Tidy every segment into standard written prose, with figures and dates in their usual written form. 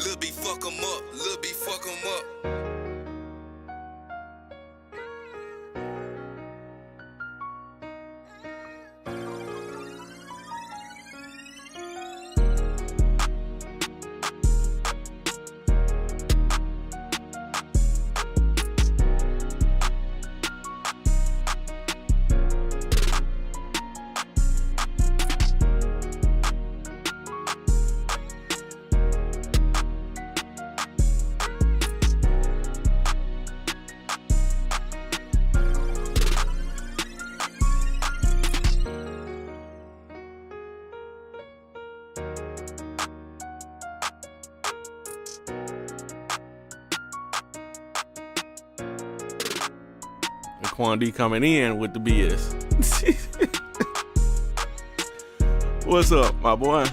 Lil' B fuck 'em up, Lil' B fuck 'em up. Quan D coming in with the BS. What's up, my boy?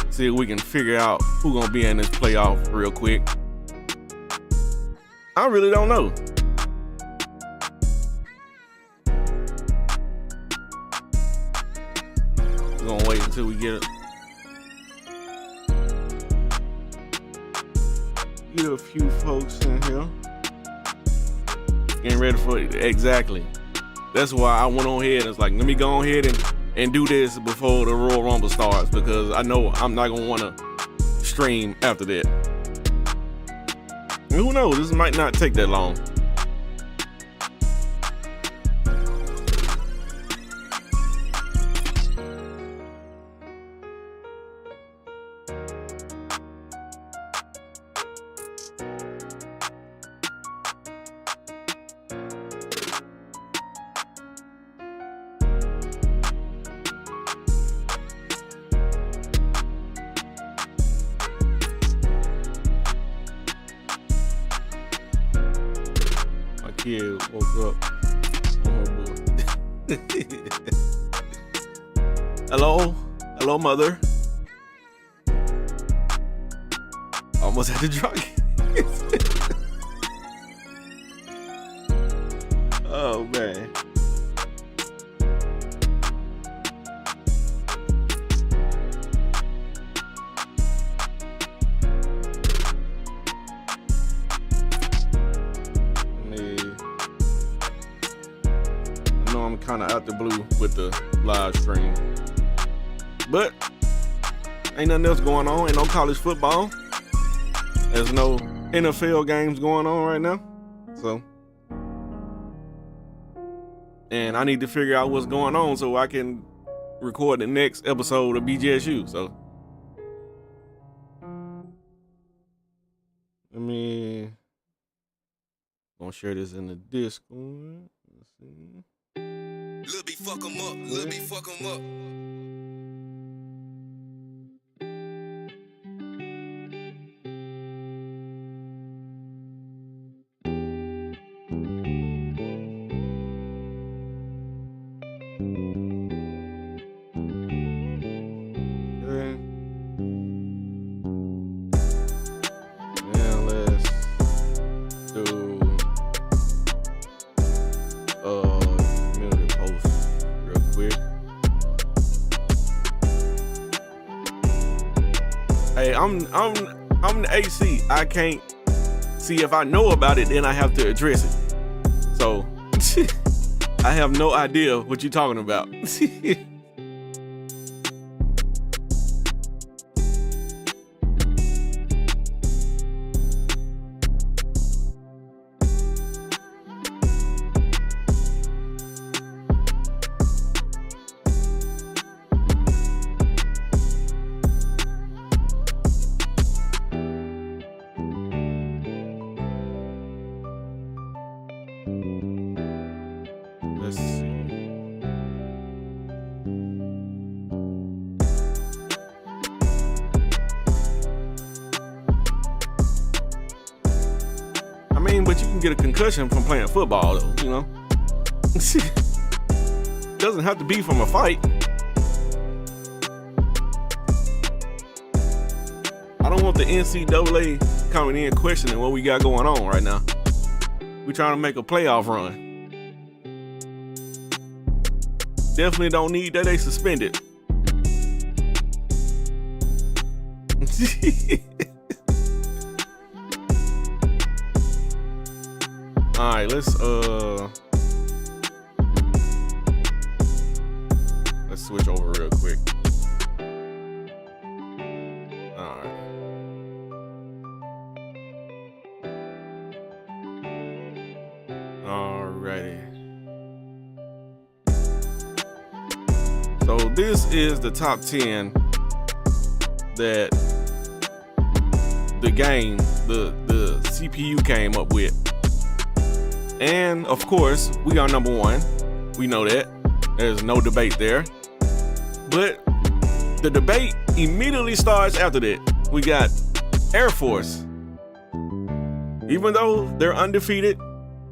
See if we can figure out who gonna be in this playoff real quick. I really don't know. We're gonna wait until we get it. Get a few folks in here. Getting ready for it. Exactly. That's why I went on ahead. It's like, let me go ahead and do this before the Royal Rumble starts, because I know I'm not gonna want to stream after that. And who knows? This might not take that long. Kid woke up. Oh, hello, mother. Almost had to drunk. Oh man. I'm kind of out the blue with the live stream, but ain't nothing else going on. Ain't no college football. There's no NFL games going on right now, so, and I need to figure out what's going on so I can record the next episode of BGSU. So gonna share this in the Discord. Let's see. Lil' B fuck 'em up, Lil' B fuck 'em up. Okay. Now let's do hey, I'm the AC. I can't see if I know about it, then I have to address it. So I have no idea what you're talking about. Let's see. I mean, but you can get a concussion from playing football, though, you know? Doesn't have to be from a fight. I don't want the NCAA coming in questioning what we got going on right now. We're trying to make a playoff run. Definitely don't need that. They suspended. All right, let's switch over real quick. All right. Alrighty. So this is the top 10 that the game, the CPU came up with. And of course, we are number one. We know that. There's no debate there. But the debate immediately starts after that. We got Air Force. Even though they're undefeated,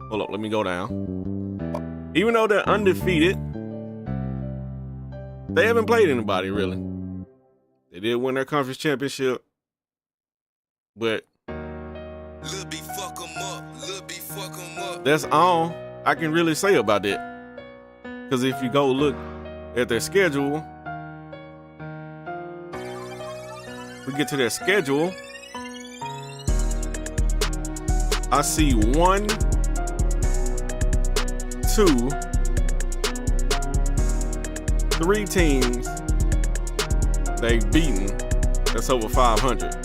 hold up, let me go down. Even though they're undefeated, they haven't played anybody really. They did win their conference championship, but that's all I can really say about that. Because if you go look at their schedule, we get to their schedule, I see 1, 2, 3 teams they've beaten that's over 500.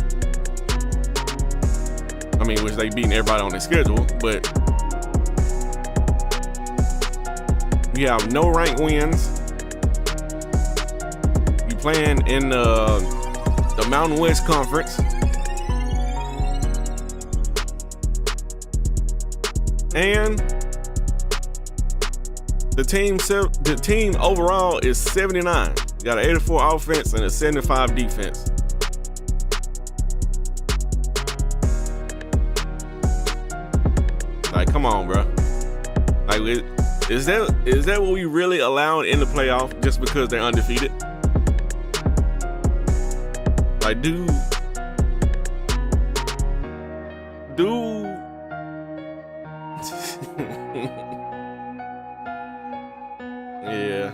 I mean, which they beaten everybody on their schedule, but you have no ranked wins. You playing in the Mountain West Conference. And the team overall is 79. You got an 84 offense and a 75 defense. Like, come on, bro. Like, is that what we really allowed in the playoff just because they're undefeated? Like, dude. Yeah.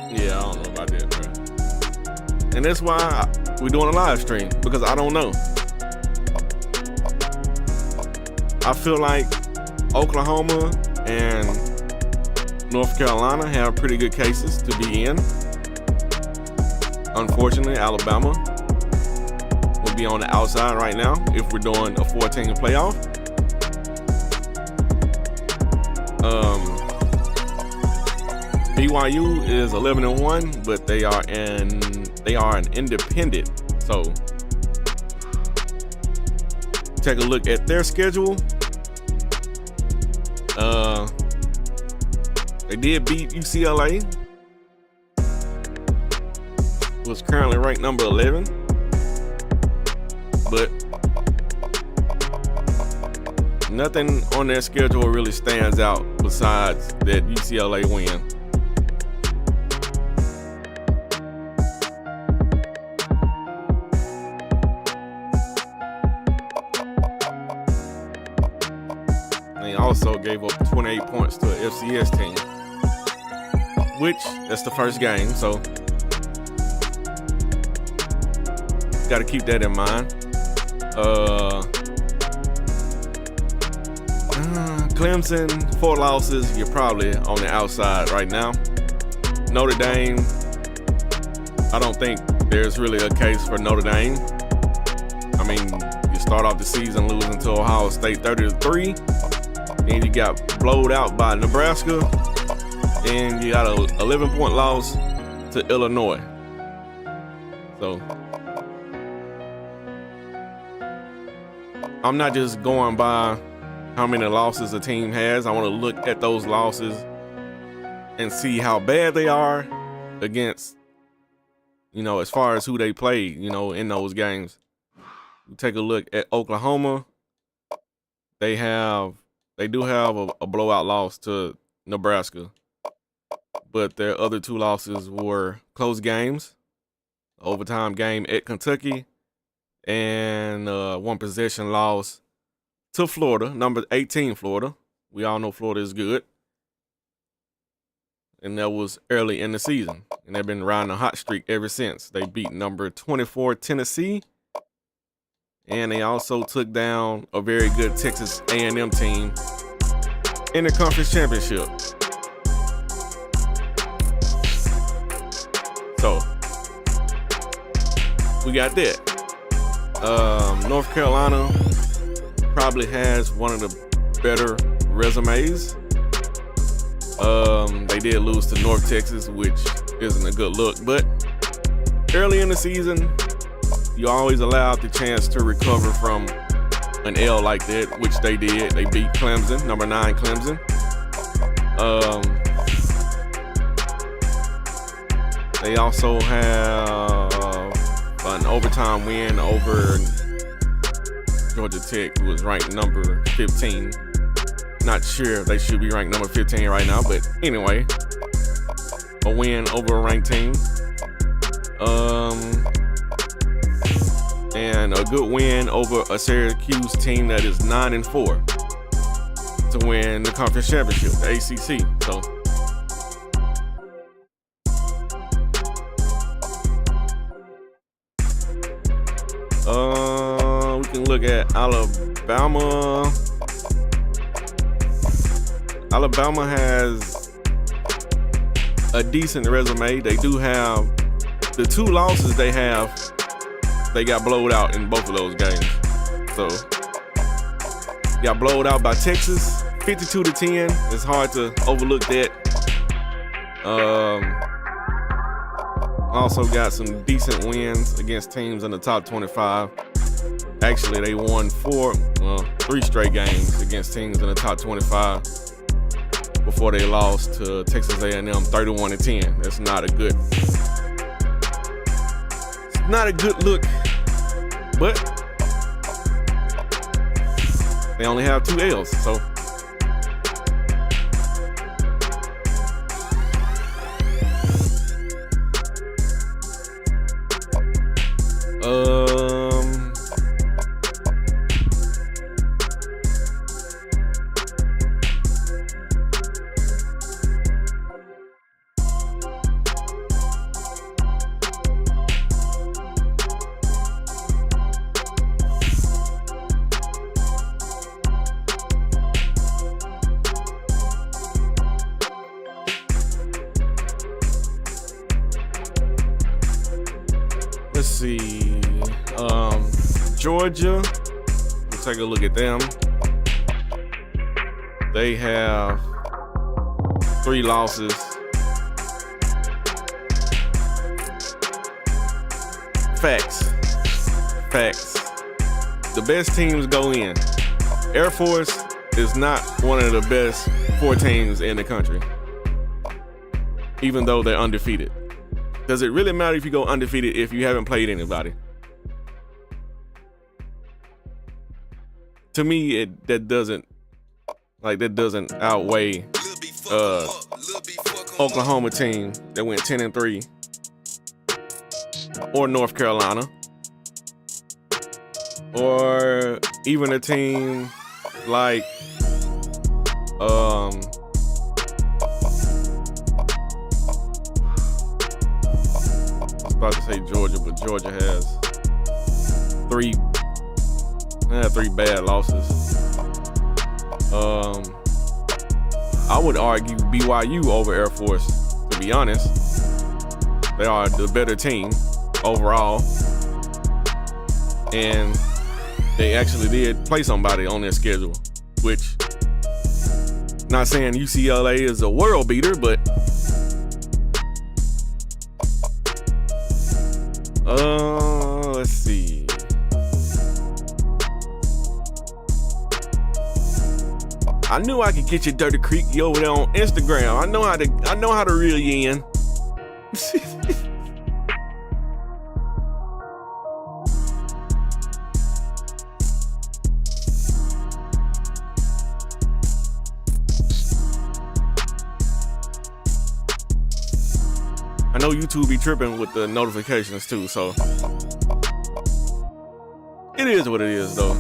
Yeah, I don't know about that, bro. And that's why we're doing a live stream, because I don't know. I feel like Oklahoma and North Carolina have pretty good cases to be in. Unfortunately, Alabama will be on the outside right now if we're doing a 14 playoff. BYU is 11-1, but they are an independent. So take a look at their schedule. They did beat UCLA, was currently ranked number 11, but nothing on their schedule really stands out besides that UCLA win. They also gave up 28 points to an FCS team, which that's the first game, so got to keep that in mind. Clemson, 4 losses. You're probably on the outside right now. Notre Dame, I don't think there's really a case for Notre Dame. I mean, you start off the season losing to Ohio State 30-3. Then you got blowed out by Nebraska. And you got a 11-point loss to Illinois. So I'm not just going by how many losses a team has. I want to look at those losses and see how bad they are against, as far as who they played, in those games. You take a look at Oklahoma. They do have a blowout loss to Nebraska, but their other 2 losses were close games, overtime game at Kentucky, and 1 possession loss to Florida, number 18 Florida. We all know Florida is good. And that was early in the season. And they've been riding a hot streak ever since. They beat number 24 Tennessee. And they also took down a very good Texas A&M team in the conference championship. So, we got that. North Carolina probably has one of the better resumes. They did lose to North Texas, which isn't a good look. But early in the season, you always allowed the chance to recover from an L like that, which they did. They beat Clemson, number 9 Clemson. They also have an overtime win over Georgia Tech, who was ranked number 15. Not sure if they should be ranked number 15 right now, but anyway, a win over a ranked team. And a good win over a Syracuse team that is 9-4 to win the conference championship, the ACC. So, we can look at Alabama. Alabama has a decent resume. They do have the 2 losses they have. They got blowed out in both of those games. So, got blowed out by Texas, 52-10. It's hard to overlook that. Also got some decent wins against teams in the top 25. Actually, they won 3 straight games against teams in the top 25 before they lost to Texas A&M 31-10. That's not a good. Not a good look, but they only have 2 L's, so let's see. Georgia, we'll take a look at them. They have 3 losses. Facts. The best teams go in. Air Force is not one of the best 4 teams in the country, even though they're undefeated. Does it really matter if you go undefeated if you haven't played anybody? To me, that doesn't outweigh Oklahoma team that went 10-3, or North Carolina, or even a team like I was about to say Georgia, but Georgia has 3 bad losses. I would argue BYU over Air Force, to be honest. They are the better team overall. And they actually did play somebody on their schedule, which, not saying UCLA is a world beater, but let's see. I knew I could get you Dirty Creek over there on Instagram. I know how to reel you in. I know YouTube be tripping with the notifications too, so it is what it is though.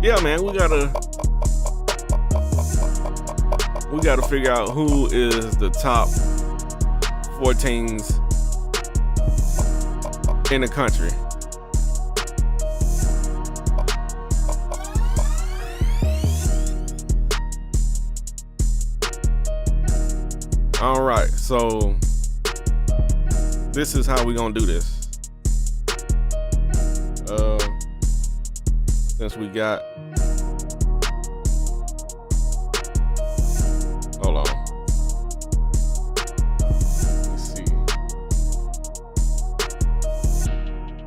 Yeah, man, we gotta figure out who is the top 4 teams in the country. All right, so this is how we gonna do this. Since we got, hold on. Let's see.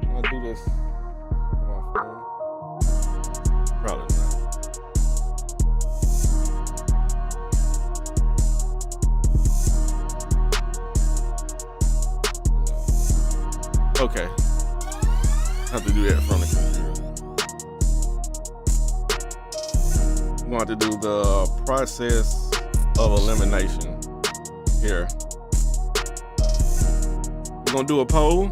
I'll do this on my phone. Probably not. Okay. Have to do that from the computer. We're going to do the process of elimination here. We're going to do a poll.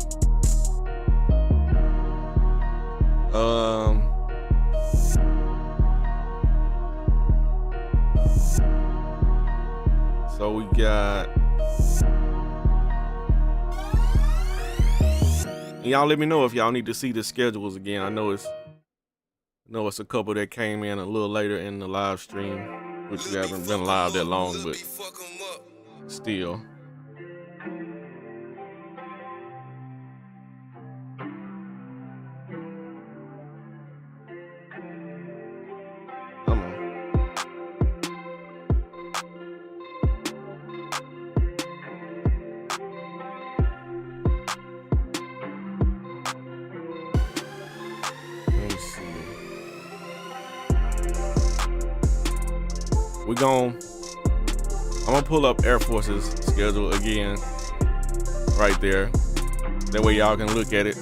So we got, y'all let me know if y'all need to see the schedules again. I know it's a couple that came in a little later in the live stream, which we haven't been live that long, but still. Come on. Let me see. I'm gonna pull up Air Force's schedule again, right there. That way y'all can look at it.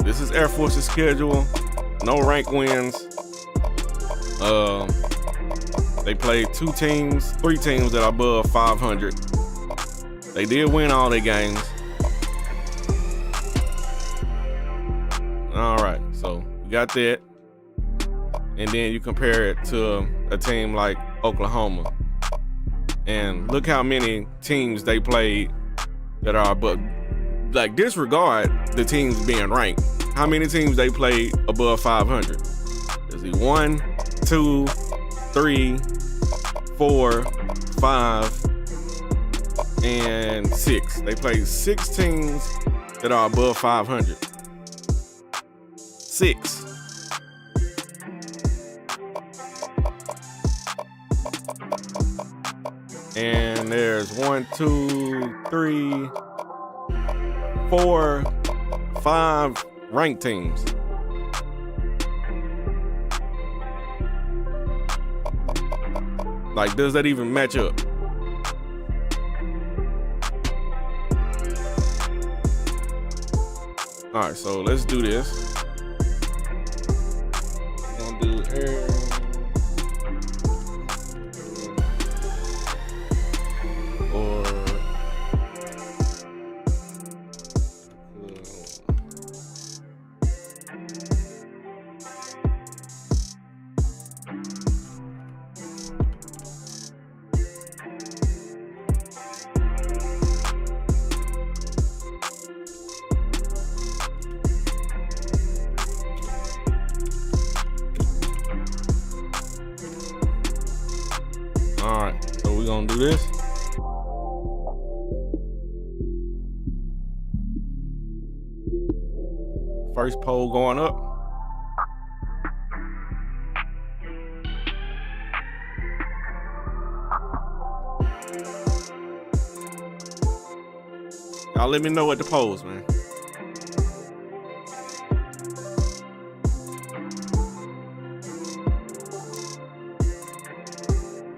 This is Air Force's schedule. No rank wins. They played 3 teams that are above 500. They did win all their games. All right, so you got that. And then you compare it to a team like Oklahoma. And look how many teams they played that are above. Like, disregard the teams being ranked. How many teams they played above 500? Is it 1, 2, 3, 4, 5, and 6? They played 6 teams that are above 500. 6. And there's 1, 2, 3, 4, 5 ranked teams. Like, does that even match up? All right, so let's do this. We're gonna do air. All right, so we're gonna do this. First poll going up. Y'all let me know what the polls, man.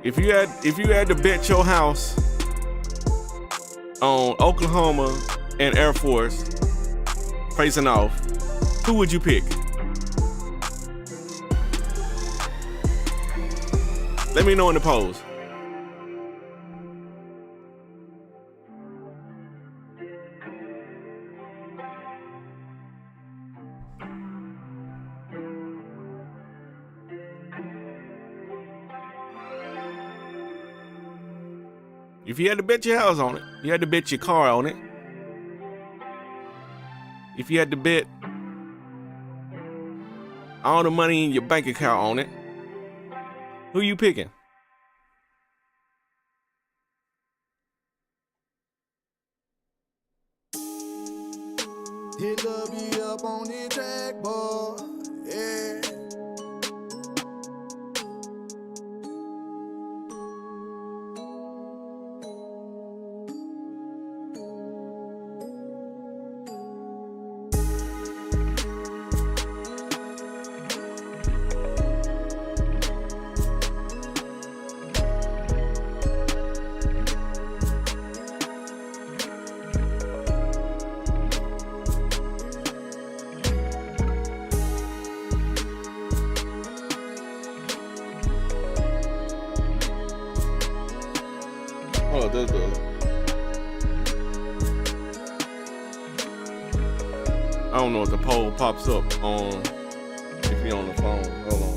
If you had to bet your house on Oklahoma and Air Force facing off, who would you pick? Let me know in the polls. If you had to bet your house on it, you had to bet your car on it. If you had to bet all the money in your bank account on it, who you picking? Hit love be up on the track, boy. Yeah. Oh, that's good. I don't know if the poll pops up on if you're on the phone. Hold on.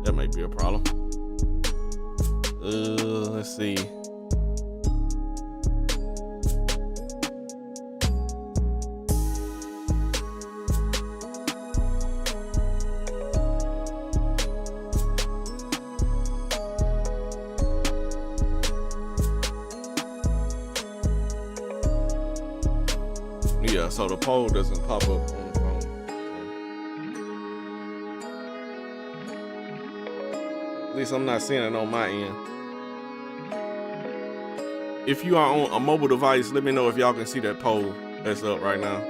That might be a problem. Let's see. Yeah, so the poll doesn't pop up on the phone. At least I'm not seeing it on my end. If you are on a mobile device, let me know if y'all can see that poll that's up right now.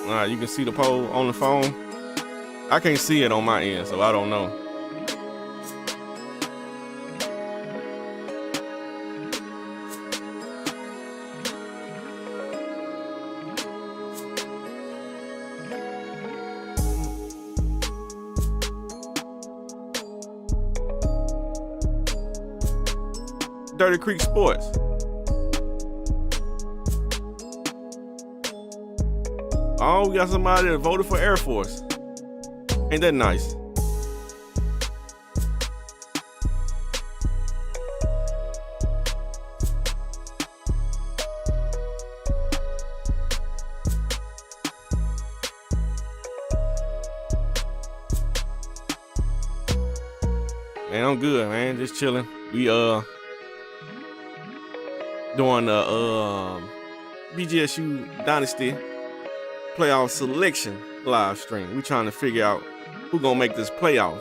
All right, you can see the poll on the phone. I can't see it on my end, so I don't know. Dirty Creek Sports. Oh, we got somebody that voted for Air Force. Ain't that nice? Man, I'm good, man. Just chilling. We doing the BGSU Dynasty playoff selection live stream. We trying to figure out who gonna make this playoff.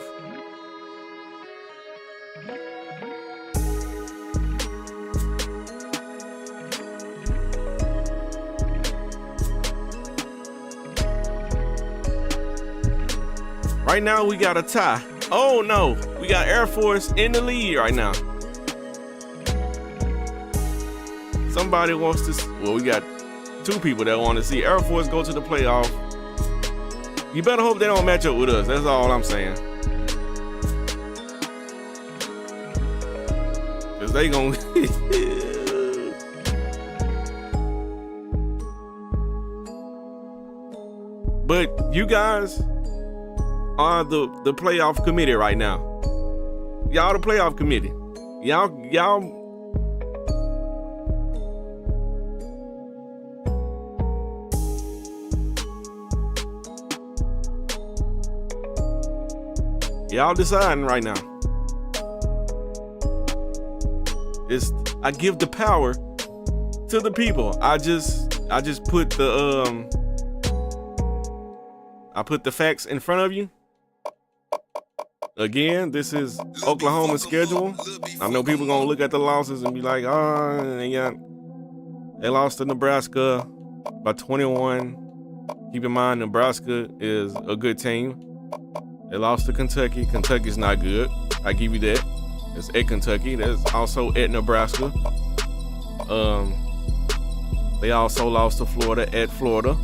Right now we got a tie. Oh no, we got Air Force in the lead right now. Somebody wants to, well, we got two people that want to see Air Force go to the playoff. You better hope they don't match up with us. That's all I'm saying. Cause they gonna But you guys are the playoff committee right now. Y'all the playoff committee. Y'all deciding right now. I give the power to the people. I just put I put the facts in front of you. Again, this is Oklahoma's schedule. I know people gonna look at the losses and be like, they lost to Nebraska by 21. Keep in mind, Nebraska is a good team. They lost to Kentucky. Kentucky's not good. I give you that. It's at Kentucky. That's also at Nebraska. They also lost to Florida at Florida.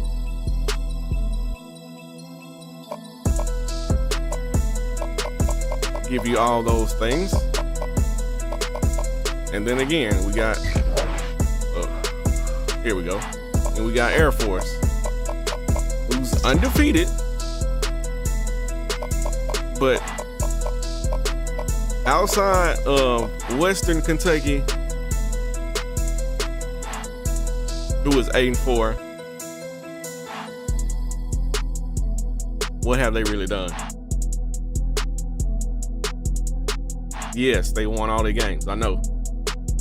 Give you all those things. And then again, we got, here we go. And we got Air Force, who's undefeated, but outside of Western Kentucky, who was 8-4, what have they really done? Yes, they won all their games, I know,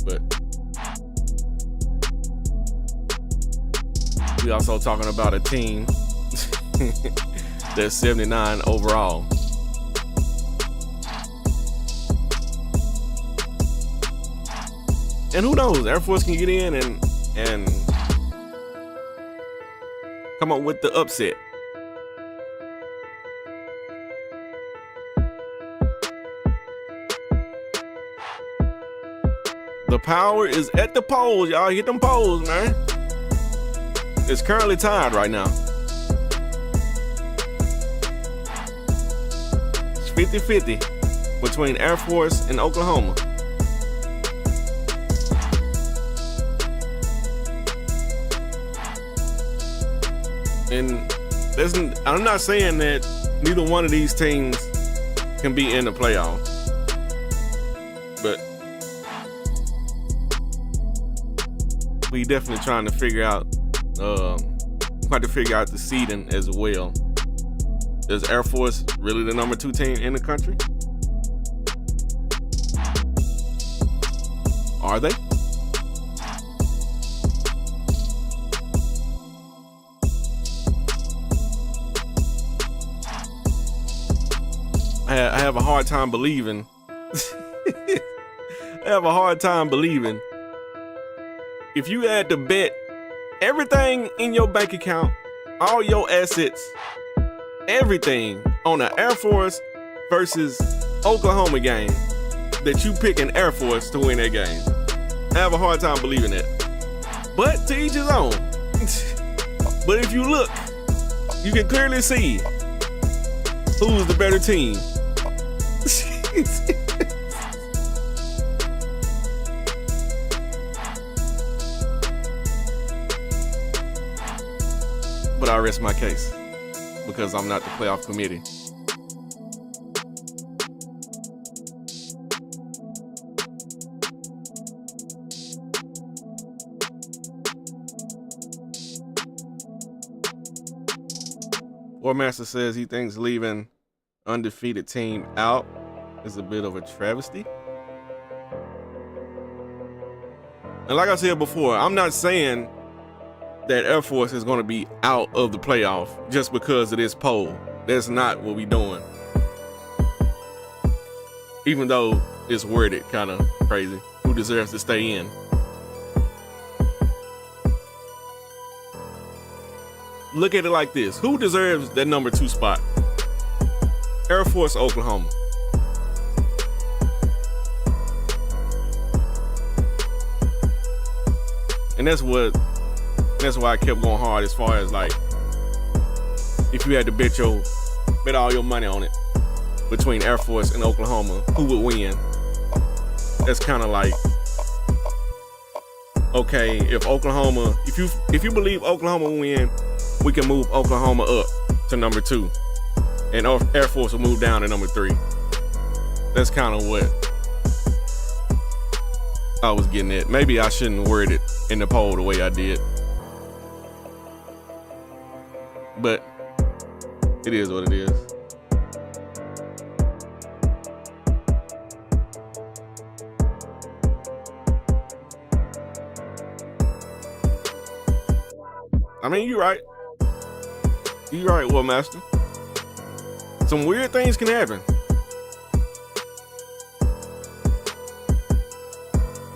but we also talking about a team that's 79 overall. And who knows, Air Force can get in and come up with the upset. The power is at the polls, y'all. Hit them polls, man. It's currently tied right now. It's 50-50 between Air Force and Oklahoma. And I'm not saying that neither one of these teams can be in the playoffs, but we definitely trying to figure out the seeding as well. Is Air Force really the number 2 team in the country? Are they? I have a hard time believing. If you had to bet everything in your bank account, all your assets, everything on an Air Force versus Oklahoma game, that you pick an Air Force to win that game. I have a hard time believing that. But to each his own. But if you look, you can clearly see who's the better team. But I rest my case because I'm not the playoff committee. Warmaster says he thinks leaving undefeated team out is a bit of a travesty. And like I said before, I'm not saying that Air Force is going to be out of the playoff just because of this poll. That's not what we're doing. Even though it's worded kind of crazy. Who deserves to stay in? Look at it like this. Who deserves that number 2 spot? Air Force, Oklahoma. And that's why I kept going hard as far as like, if you had to bet all your money on it between Air Force and Oklahoma, who would win? That's kind of like, okay, if you believe Oklahoma will win, we can move Oklahoma up to number 2, and Air Force will move down to number 3. That's kind of what I was getting at. Maybe I shouldn't word it in the poll the way I did, but it is what it is. I mean, you're right. You're right, War Master. Some weird things can happen.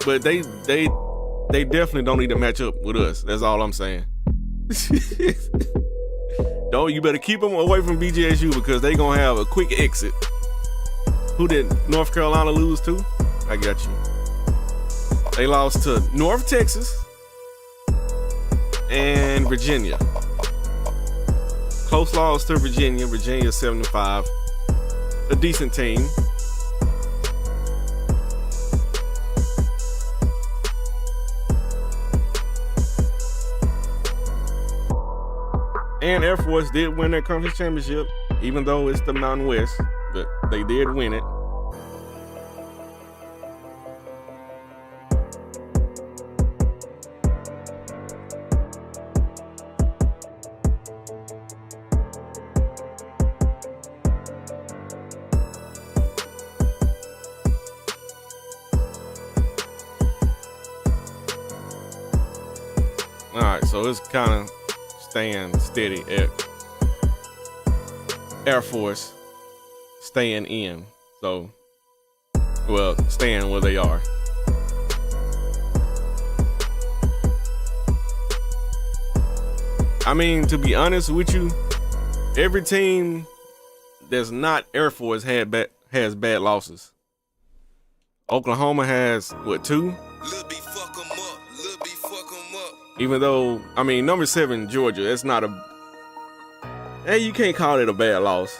But they definitely don't need to match up with us. That's all I'm saying. You better keep them away from BGSU because they gonna have a quick exit. Who did North Carolina lose to? I got you. They lost to North Texas and Virginia. Close loss to Virginia. Virginia 75. A decent team. And Air Force did win their conference championship, even though it's the Mountain West, but they did win it. All right, so it's kind of staying steady at Air Force, staying in. So, well, staying where they are. I mean, to be honest with you, every team that's not Air Force has bad losses. Oklahoma has, what, 2? Even though, I mean, number 7, Georgia, that's not you can't call it a bad loss.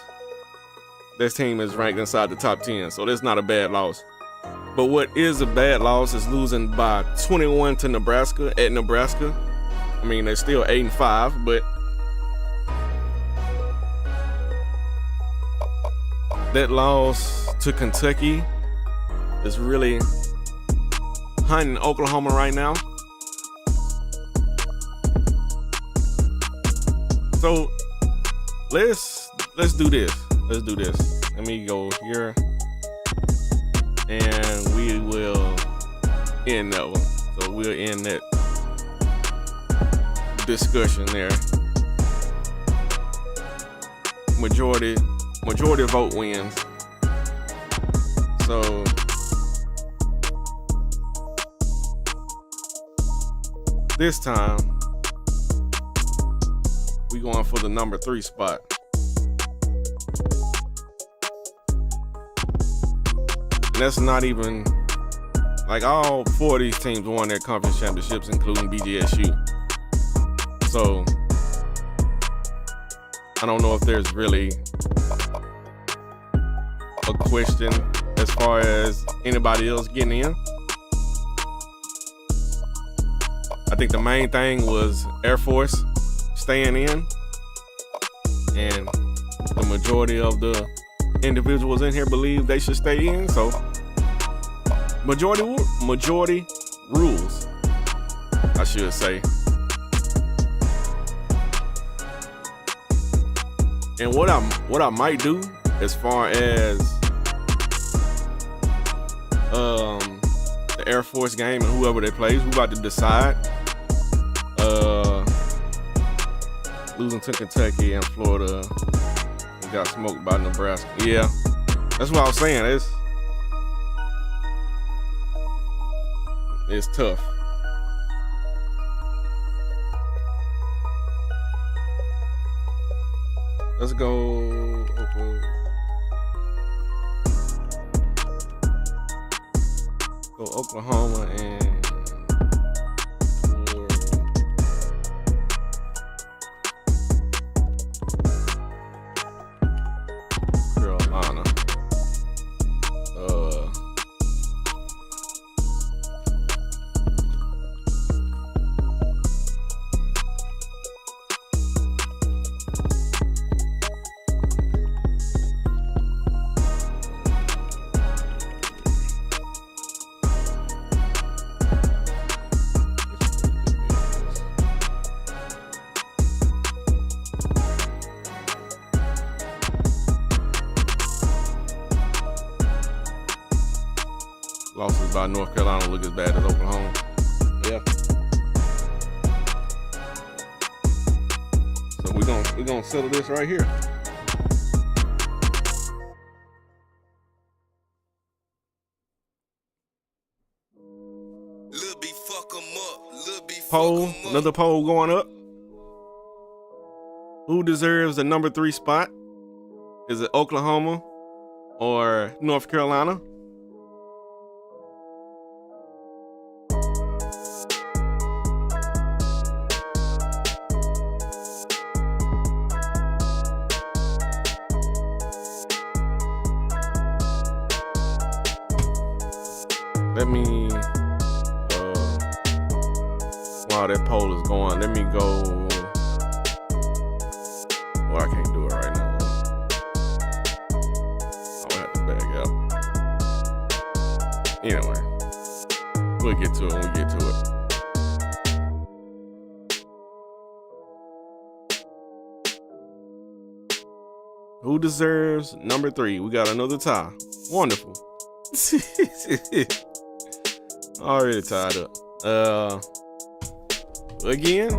This team is ranked inside the top 10, so that's not a bad loss. But what is a bad loss is losing by 21 to Nebraska at Nebraska. I mean, they're still 8-5, but that loss to Kentucky is really hunting Oklahoma right now. So let's do this. Let's do this. Let me go here, and we will end that one. So we'll end that discussion there. Majority vote wins. So this time we going for the number 3 spot. And that's not even, like, all 4 of these teams won their conference championships, including BGSU. So I don't know if there's really a question as far as anybody else getting in. I think the main thing was Air Force staying in, and the majority of the individuals in here believe they should stay in. So majority rules, I should say. And what I might do as far as the Air Force game and whoever they play, who about to decide. Losing to Kentucky and Florida, we got smoked by Nebraska. Yeah, that's what I was saying. It's tough. Let's go Oklahoma and Carolina. Losses by North Carolina look as bad as Oklahoma. Yeah. So we're gonna settle this right here. Poll, another poll going up. Who deserves the number 3 spot? Is it Oklahoma or North Carolina? Let me, while that poll is going, let me go. Well, I can't do it right now. I'll have to back out. Anyway, we'll get to it when we get to it. Who deserves number 3? We got another tie. Wonderful. Already tied up. Again,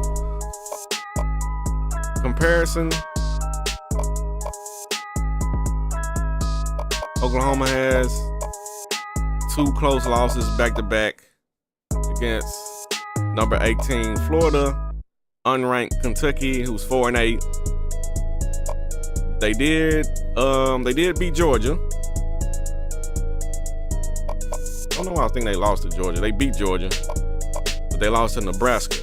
comparison. Oklahoma has 2 close losses back to back against number 18 Florida, unranked Kentucky, who's 4-8. They did beat Georgia. I don't know why I think they lost to Georgia. They beat Georgia, but they lost to Nebraska.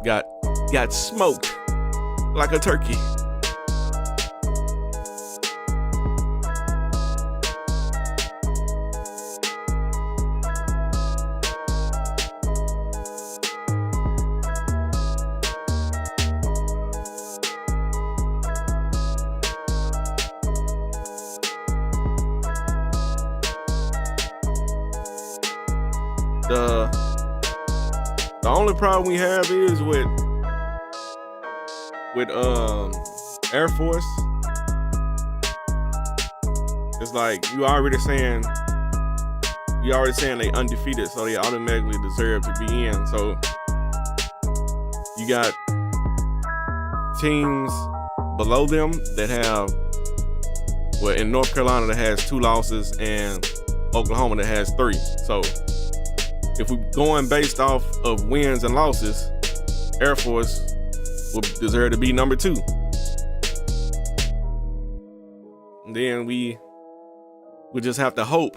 Got smoked like a turkey. The only problem we have is with Air Force. It's like you already saying they undefeated, so they automatically deserve to be in. So you got teams below them that have, well, in North Carolina that has 2 losses and Oklahoma that has 3. So if we're going based off of wins and losses, Air Force will deserve to be number 2. And then we just have to hope.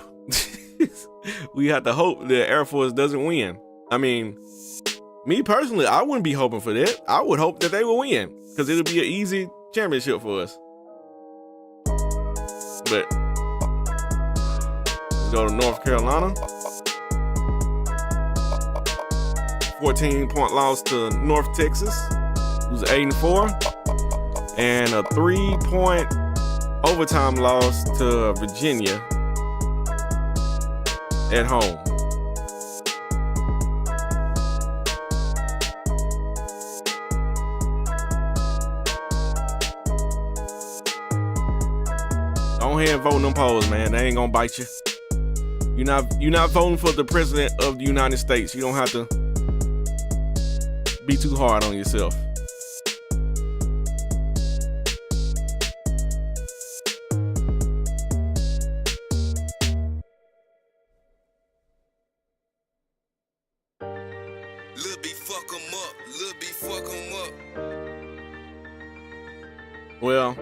We have to hope that Air Force doesn't win. I mean, me personally, I wouldn't be hoping for that. I would hope that they will win because it'll be an easy championship for us. But let's go to North Carolina. 14-point loss to North Texas, who's 8-4, and a 3-point overtime loss to Virginia at home. Go ahead and vote in them polls, man. They ain't gonna bite you. You're not voting for the president of the United States. You don't have to be too hard on yourself. Lil' B fuck 'em up, Lil' B fuck 'em up. Well,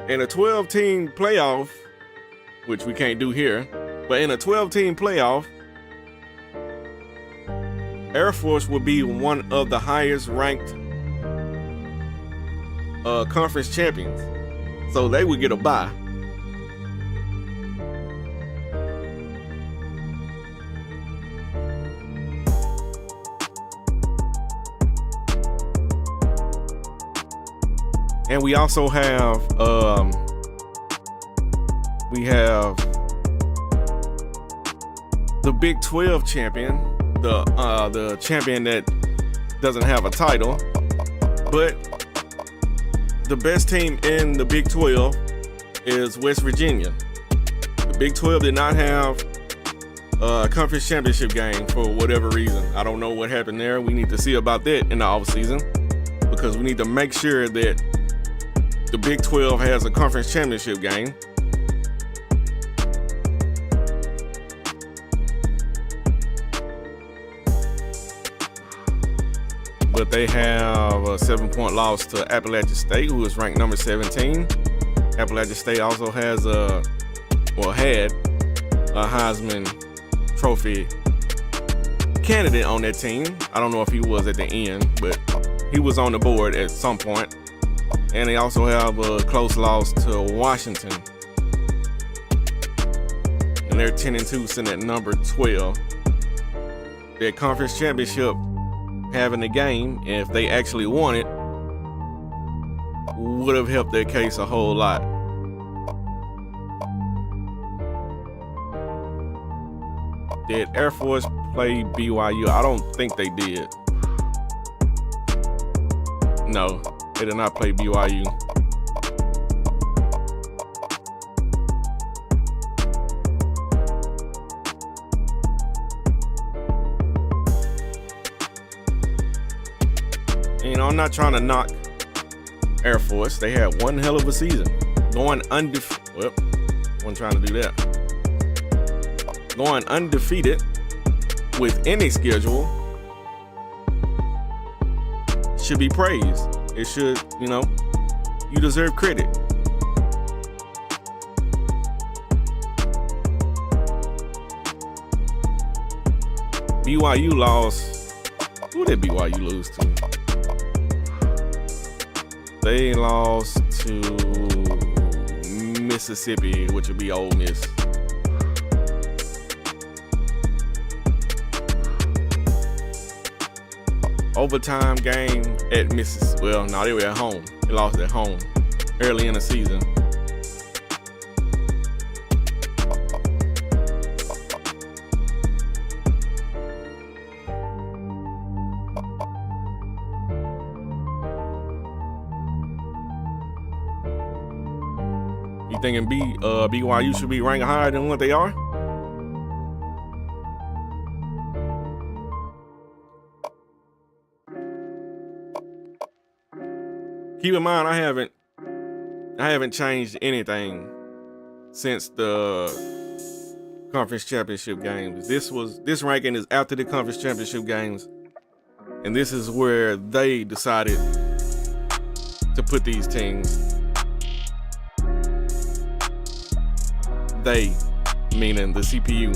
in a 12-team playoff, which we can't do here, but in a 12-team playoff, Air Force will be one of the highest ranked conference champions. So they would get a bye. And we also have the Big 12 champion, the champion that doesn't have a title, but the best team in the Big 12 is West Virginia. The Big 12 did not have a conference championship game for whatever reason. I don't know what happened there. We need to see about that in the offseason because we need to make sure that the Big 12 has a conference championship game. But they have a 7-point loss to Appalachian State, who is ranked number 17. Appalachian State also has had a Heisman Trophy candidate on that team. I don't know if he was at the end, but he was on the board at some point. And they also have a close loss to Washington. and they're 10-2, sitting at number 12. Their conference championship having the game, if they actually won it, would have helped their case a whole lot. Did Air Force play BYU? I don't think they did. No, they did not play BYU. You know, I'm not trying to knock Air Force. They had one hell of a season. Going undefeated. Well, I wasn't trying to do that. Going undefeated with any schedule should be praised. It should, you know, you deserve credit. BYU lost. Who did BYU lose to? They lost to Mississippi, which would be Ole Miss. Overtime game at Mississippi. Well, no, they were at home. They lost at home early in the season. You thinking BYU should be ranked higher than what they are? Keep in mind, I haven't changed anything since the conference championship games. This ranking is after the conference championship games, and this is where they decided to put these teams. They, meaning the CPU.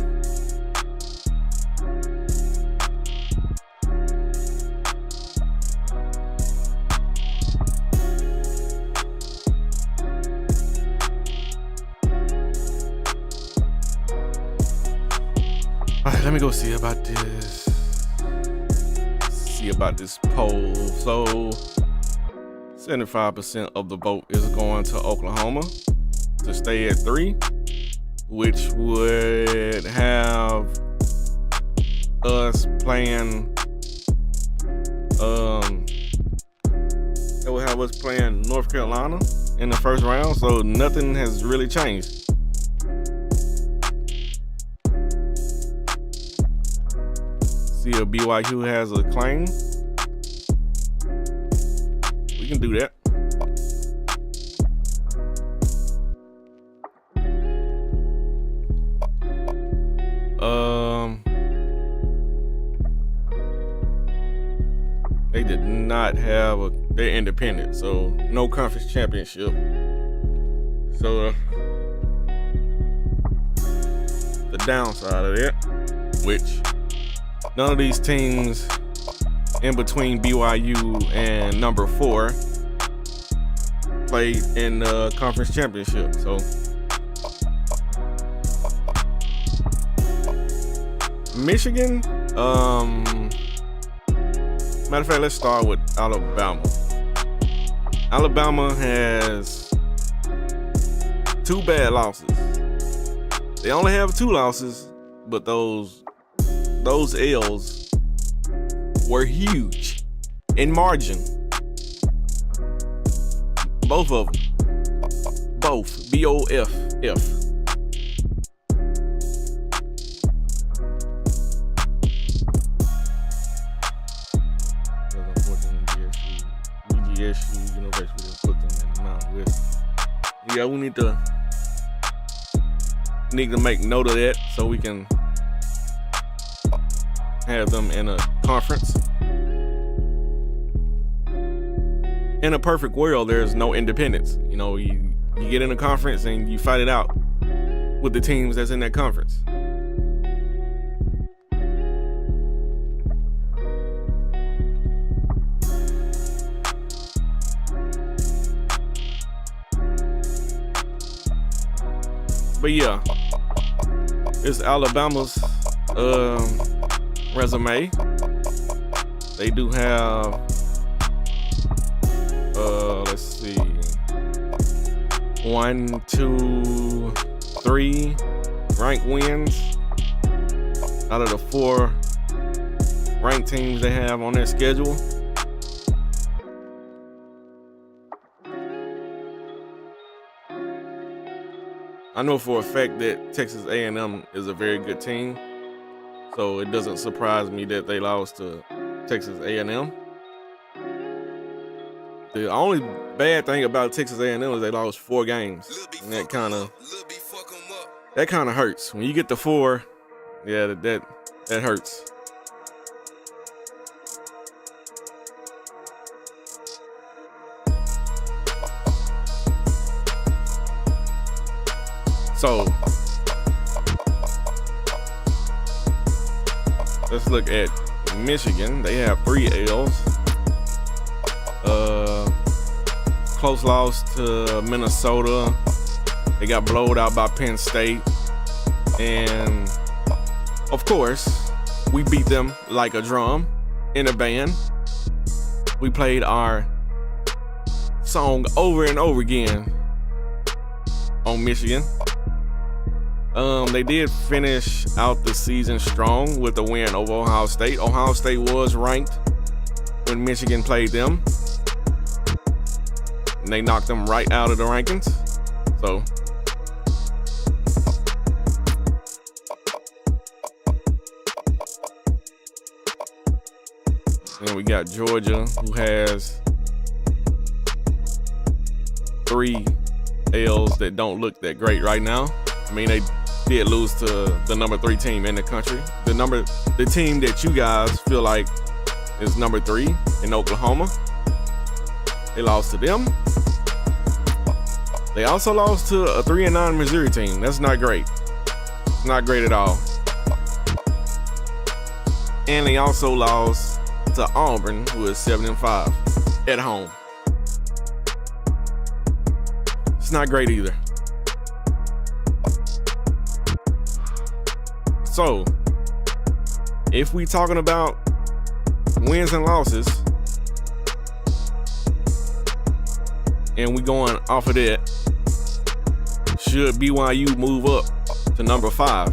All right, let me go see about this poll. So 75% of the vote is going to Oklahoma to stay at 3. Which would have us playing, North Carolina in the first round. So nothing has really changed. See if BYU has a claim. We can do that. They did not have they're independent, so no conference championship. So the downside of that, which none of these teams in between BYU and number 4 played in the conference championship. So Michigan, matter of fact, let's start with Alabama. Alabama has 2 bad losses. They only have 2 losses, but those L's were huge in margin. Both of them. Both. BOFF. BGSU University didn't put them in the Mountain West. Yeah, we need to make note of that so we can have them in a conference. In a perfect world, there's no independence. You know, you get in a conference and you fight it out with the teams that's in that conference. But yeah, It's Alabama's resume. They do have let's see, 1, 2, 3 ranked wins out of the 4 ranked teams they have on their schedule. I know for a fact that Texas A&M is a very good team, so it doesn't surprise me that they lost to Texas A&M. The only bad thing about Texas A&M is they lost 4 games, and that kind of hurts. When you get to 4, yeah, that hurts. So let's look at Michigan. They have 3 L's. Close loss to Minnesota. They got blowed out by Penn State. And of course, we beat them like a drum in a band. We played our song over and over again on Michigan. They did finish out the season strong with a win over Ohio State. Ohio State was ranked when Michigan played them, and they knocked them right out of the rankings. So then we got Georgia, who has 3 L's that don't look that great right now. I mean, they did lose to the number 3 team in the country. The team that you guys feel like is number 3 in Oklahoma. They lost to them. They also lost to a 3-9 Missouri team. That's not great. It's not great at all. And they also lost to Auburn, who is 7-5 at home. It's not great either. So, if we talking about wins and losses, and we going off of that, should BYU move up to number 5?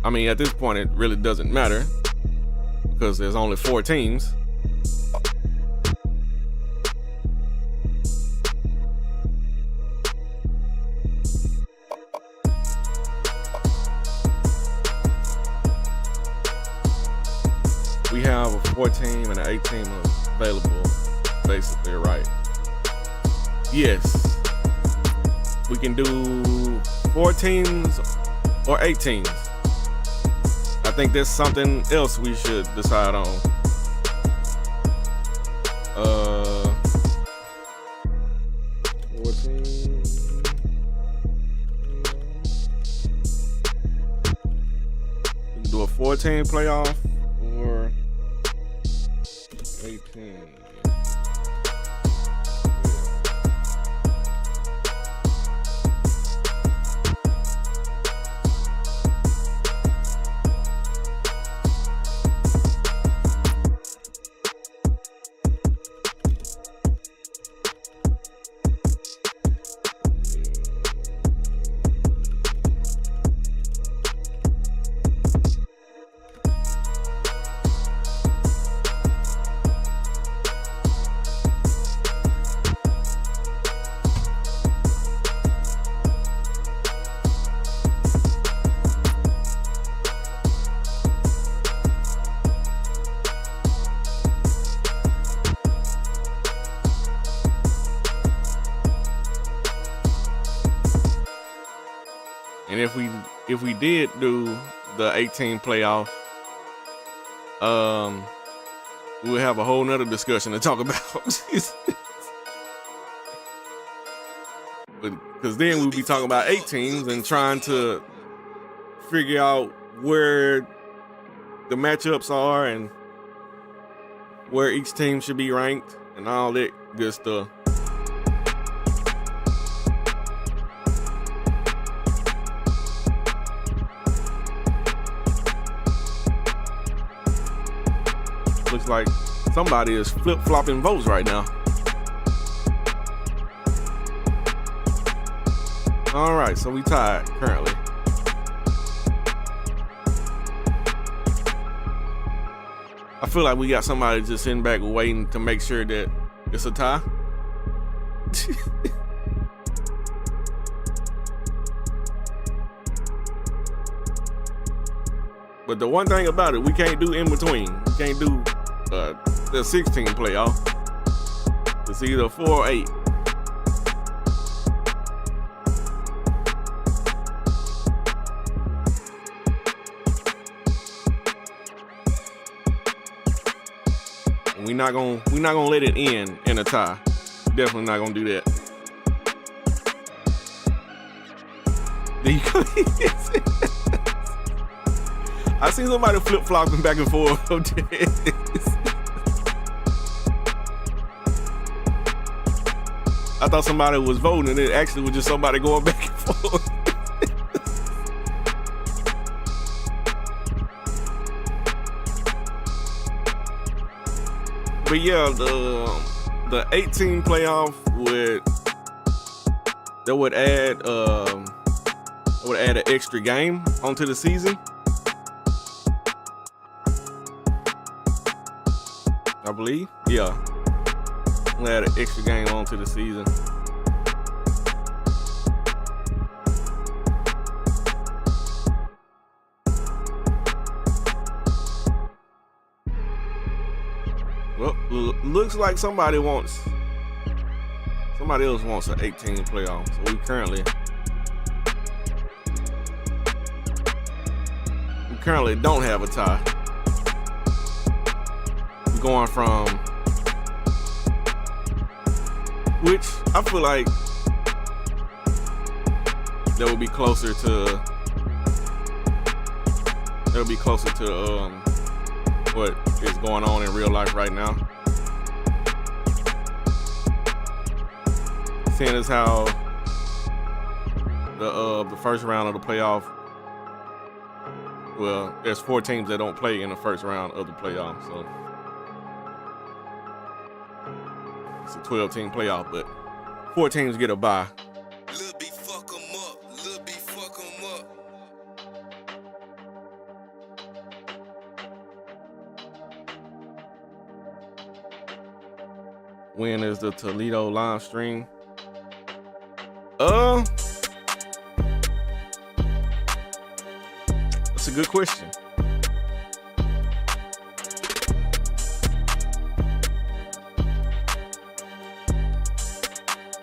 I mean, at this point, it really doesn't matter because there's only 4 teams. We have a 4-team and an 8-team available, basically, right? Yes. We can do 4 teams or 8 teams. I think there's something else we should decide on. 14. We can do a 14 playoff or 18. And if we did do the 18 playoff, we would have a whole nother discussion to talk about. Because then we'd be talking about 8 teams and trying to figure out where the matchups are and where each team should be ranked and all that good stuff. Looks like somebody is flip-flopping votes right now. All right, so we tied currently. I feel like we got somebody just sitting back waiting to make sure that it's a tie. But the one thing about it, we can't do in between. We can't do the 16 playoff. It's either 4 or 8. And we're not gonna let it end in a tie. Definitely not gonna do that. There you go. I seen somebody flip-flopping back and forth. I thought somebody was voting, and it actually was just somebody going back and forth. But yeah, the 18 playoff would add an extra game onto the season. I believe. Yeah. We'll add an extra game onto the season. Well, looks like somebody else wants an 18 playoff. So we currently don't have a tie. We're going from, which I feel like that would be closer to what is going on in real life right now. Seeing as how the first round of the playoff, well, there's 4 teams that don't play in the first round of the playoff, so it's a 12-team playoff, but 4 teams get a bye. Lil' B fuck 'em up, Lil' B fuck 'em up. When is the Toledo live stream? That's a good question.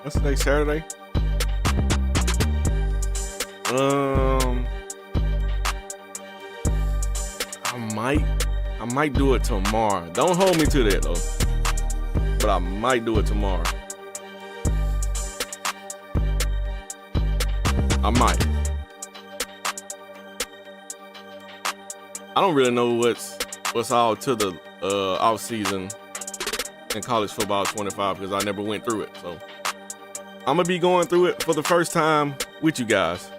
What's today? Saturday? I might do it tomorrow. Don't hold me to that though. But I might do it tomorrow. I might. I don't really know what's all to the off season in college football 25 because I never went through it. So I'm gonna be going through it for the first time with you guys.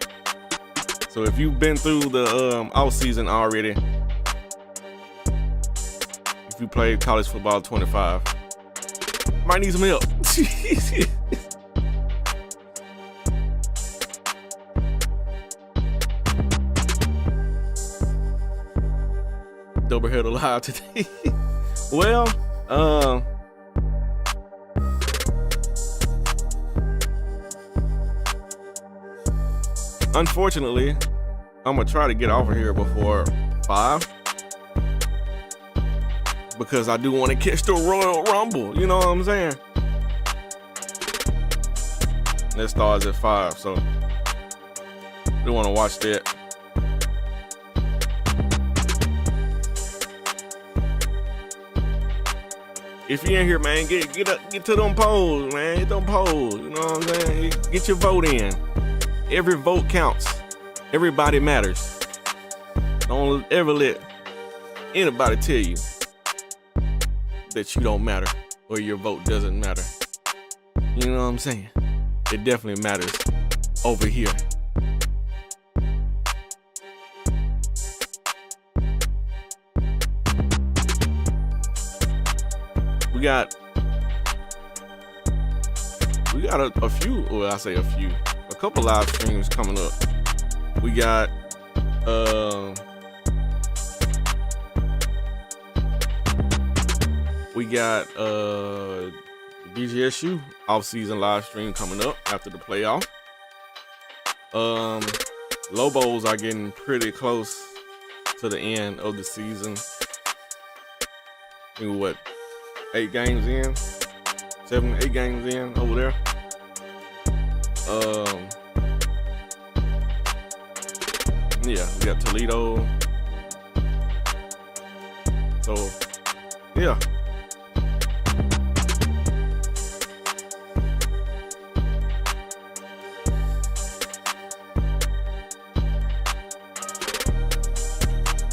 So if you've been through the off season already, if you played college football 25, might need some help. Doubleheader live today. Well, unfortunately, I'm gonna try to get off of here before 5 because I do want to catch the Royal Rumble. You know what I'm saying? That starts at 5, so I do want to watch that. If you in here, man, get to them polls, man. Hit them polls. You know what I'm saying? Get your vote in. Every vote counts. Everybody matters. Don't ever let anybody tell you that you don't matter or your vote doesn't matter. You know what I'm saying? It definitely matters over here. got a few. Well, I say a few. A couple live streams coming up. We got BGSU off-season live stream coming up after the playoff. Lobos are getting pretty close to the end of the season. I think what, 8 games in? 7, 8 games in over there. Yeah, we got Toledo. So, yeah.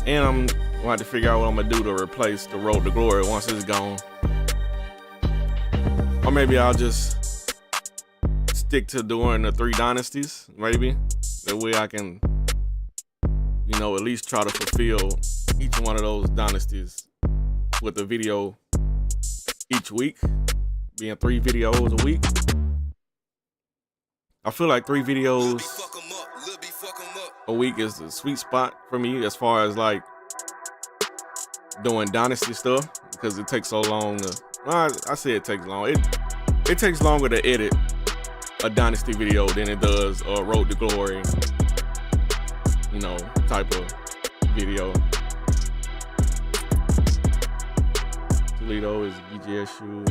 And I'm going to figure out what I'm going to do to replace the Road to Glory once it's gone. Or maybe I'll just stick to doing the 3 dynasties, maybe. That way I can, you know, at least try to fulfill each one of those dynasties with a video each week, being 3 videos a week. I feel like 3 videos a week is the sweet spot for me as far as like doing dynasty stuff, because it takes so long to, I say it takes long. It takes longer to edit a dynasty video than it does a Road to Glory, you know, type of video. Toledo is BGSU and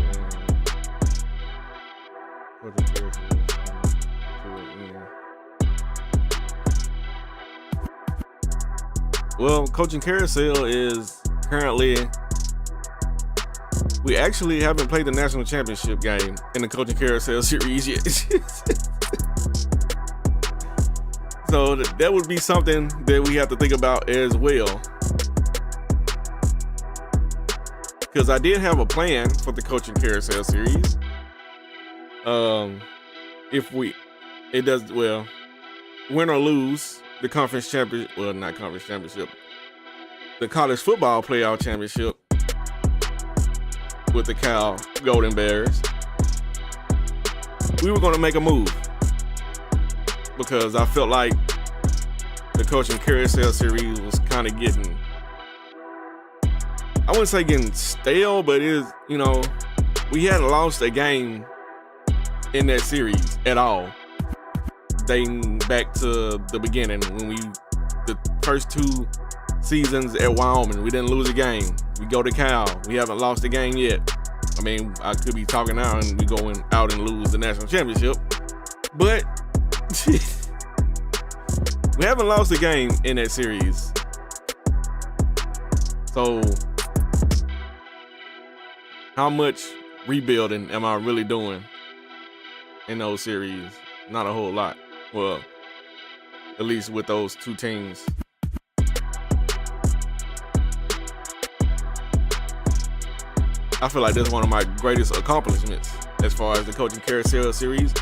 well, Coaching Carousel is currently, we actually haven't played the national championship game in the Coaching Carousel series yet. So that would be something that we have to think about as well. Because I did have a plan for the Coaching Carousel series. If it does well, win or lose the conference championship, well, not conference championship, the college football playoff championship with the Cal Golden Bears, we were going to make a move because I felt like the Coaching Carousel series was kind of getting, I wouldn't say getting stale, but it is, you know, we hadn't lost a game in that series at all, dating back to the beginning when the first 2 seasons at Wyoming, we didn't lose a game. We go to Cal, we haven't lost a game yet. I mean, I could be talking now and we going out and lose the national championship, but we haven't lost a game in that series. So how much rebuilding am I really doing in those series? Not a whole lot. Well, at least with those 2 teams. I feel like that's one of my greatest accomplishments as far as the Coaching Carousel series.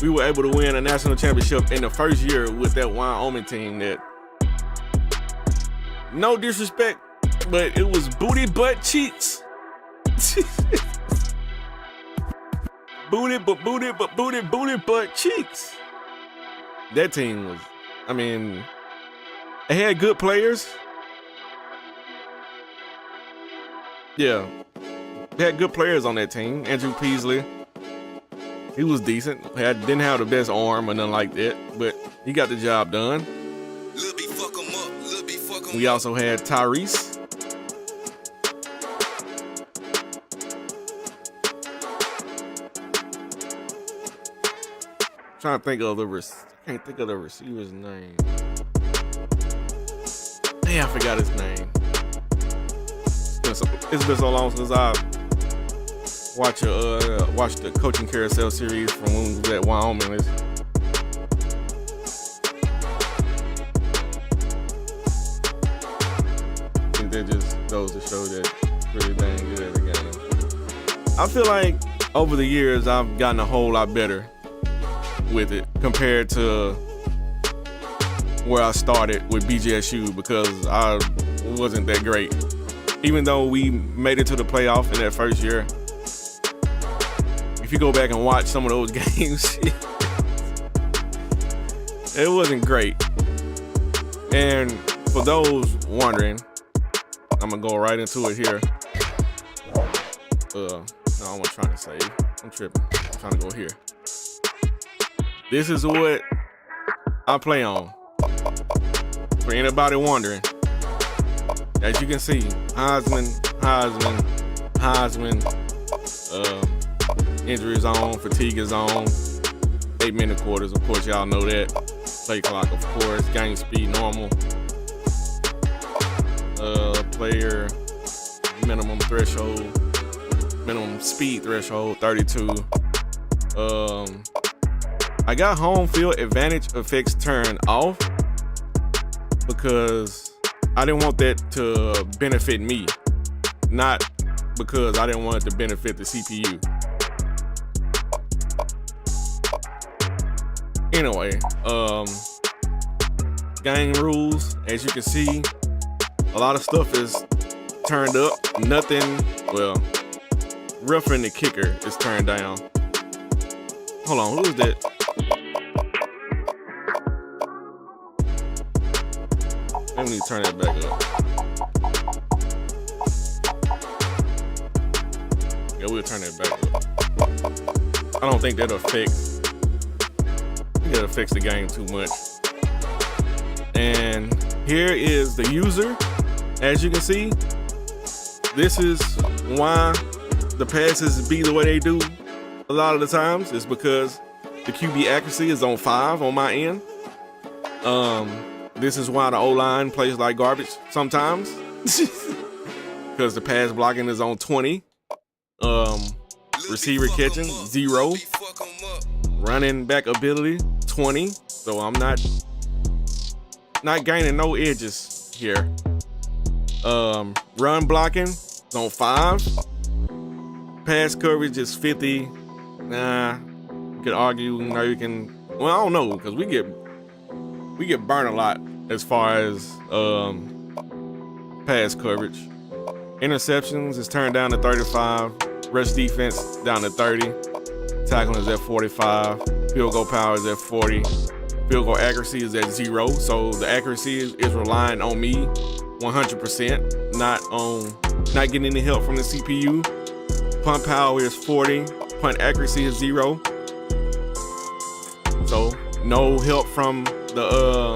We were able to win a national championship in the first year with that Wyoming team that, no disrespect, but it was booty butt cheeks. booty butt cheeks. That team was, I mean, it had good players. Yeah, they had good players on that team. Andrew Peasley, he was decent. Didn't have the best arm or nothing like that, but he got the job done. We also had Tyrese. Trying to think of I can't think of the receiver's name. Damn, I forgot his name. It's been so long since I watched the Coaching Carousel series from when we was at Wyoming. I think that just goes to show that pretty dang good at the game. I feel like over the years I've gotten a whole lot better with it compared to where I started with BGSU, because I wasn't that great. Even though we made it to the playoff in that first year, if you go back and watch some of those games, it wasn't great. And for those wondering, I'm gonna go right into it here. No, I'm trying to save. I'm tripping. I'm trying to go here. This is what I play on. For anybody wondering, as you can see, Heisman, injury zone, fatigue zone, 8-minute quarters. Of course, y'all know that. Play clock, of course. Game speed, normal. Player minimum threshold, minimum speed threshold, 32. I got home field advantage effects turned off because I didn't want that to benefit me, not because I didn't want it to benefit the CPU. Anyway, game rules, as you can see, a lot of stuff is turned up. Nothing, well, roughing the kicker is turned down. Hold on, who is that? Let me turn that back up. Yeah, we'll turn that back up. I don't think that'll affect the game too much. And here is the user. As you can see, this is why the passes be the way they do a lot of the times. It's because the QB accuracy is on 5 on my end. This is why the O-line plays like garbage sometimes. Because the pass blocking is on 20. Receiver catching, 0. Running back ability, 20. So I'm not gaining no edges here. Run blocking is on 5. Pass coverage is 50. Nah, you could argue. Now you can. Well, I don't know, because we get burned a lot as far as pass coverage. Interceptions is turned down to 35. Rush defense down to 30. Tackling is at 45. Field goal power is at 40. Field goal accuracy is at 0. So the accuracy is relying on me 100%, not getting any help from the CPU. Punt power is 40. Punt accuracy is 0. So no help from the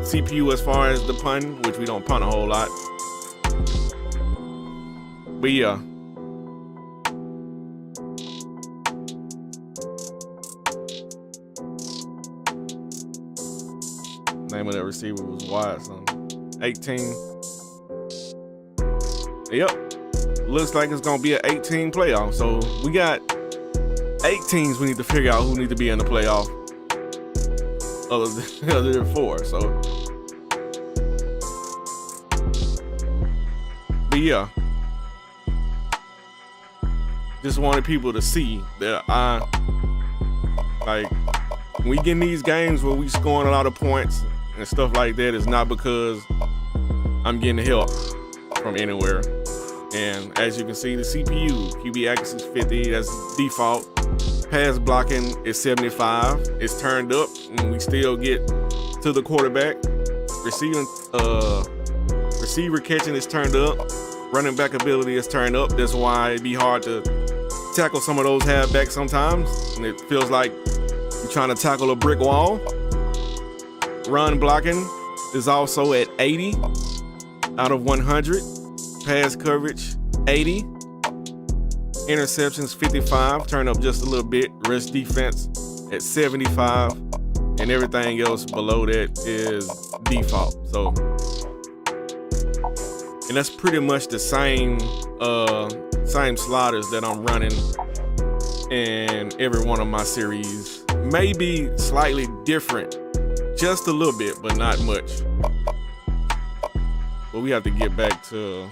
CPU as far as the punt, which we don't punt a whole lot. But yeah. Name of that receiver was wide, something. 18. Yep. Looks like it's gonna be an 18 playoff. So we got 8 teams we need to figure out who need to be in the playoff. Other than 4. So, but yeah, just wanted people to see that when we get in these games where we scoring a lot of points and stuff like that, it's not because I'm getting help from anywhere. And as you can see, the CPU, QB accuracy is 50, that's default. Pass blocking is 75, it's turned up, and we still get to the quarterback. Receiver catching is turned up. Running back ability is turned up. That's why it'd be hard to tackle some of those halfbacks sometimes, and it feels like you're trying to tackle a brick wall. Run blocking is also at 80 out of 100. Pass coverage, 80. Interceptions, 55, turn up just a little bit. Rush defense at 75. And everything else below that is default. So, and that's pretty much the same sliders that I'm running in every one of my series. Maybe slightly different, just a little bit, but not much. But we have to get back to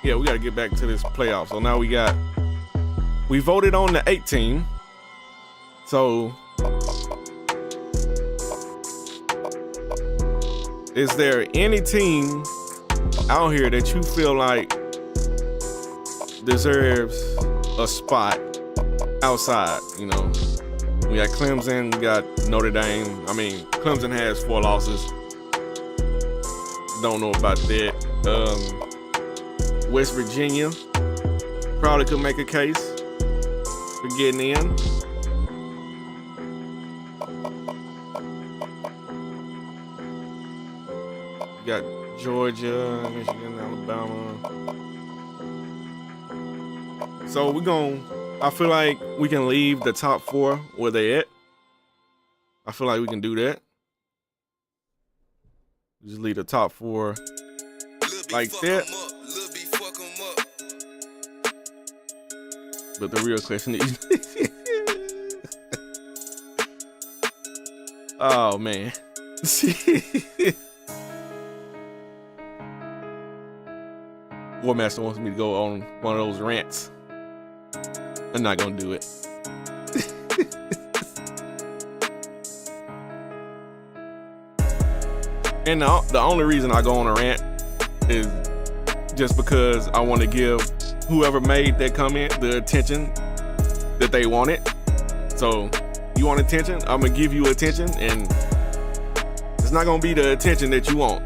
we got to get back to this playoff. So now we voted on the 18. So is there any team out here that you feel like deserves a spot outside, you know. We got Clemson, we got Notre Dame. I mean, Clemson has 4 losses. Don't know about that. West Virginia probably could make a case for getting in. We got Georgia, Michigan, Alabama. So I feel like we can leave the top 4 where they at. I feel like we can do that. Just leave the top 4 like that. But the real question is, oh man. Warmaster wants me to go on one of those rants. I'm not gonna do it. And the only reason I go on a rant is just because I want to give whoever made that comment the attention that they wanted. So you want attention? I'm gonna give you attention, and it's not gonna be the attention that you want.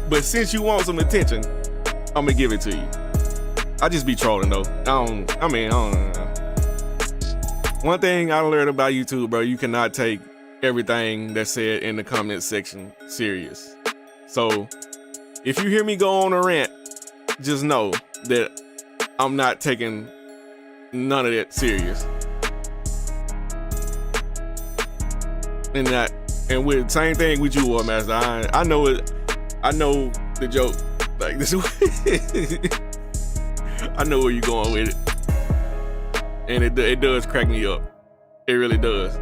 But since you want some attention, I'm gonna give it to you. I just be trolling though. I don't know. One thing I learned about YouTube, bro, you cannot take everything that's said in the comment section serious. So if you hear me go on a rant, just know that I'm not taking none of that serious. And with same thing with you, Master. I know it. I know the joke. Like this. I know where you're going with it, and it does crack me up. It really does.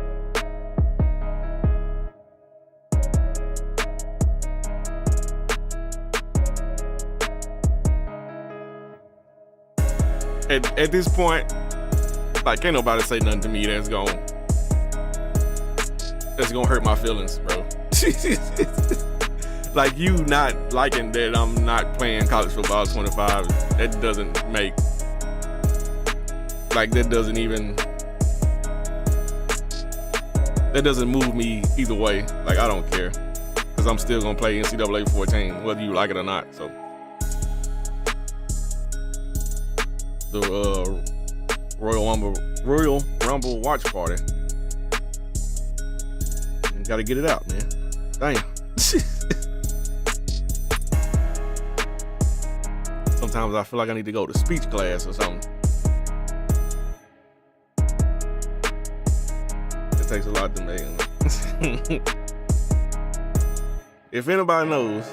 At this point, like, can't nobody say nothing to me that's gonna hurt my feelings, bro. Like, you not liking that I'm not playing college football 25, that doesn't make, like, that doesn't move me either way. Like, I don't care, because I'm still gonna play NCAA 14, whether you like it or not. So the Royal Rumble watch party, you gotta get it out, man. Damn. Sometimes I feel like I need to go to speech class or something. It takes a lot to make. If anybody knows,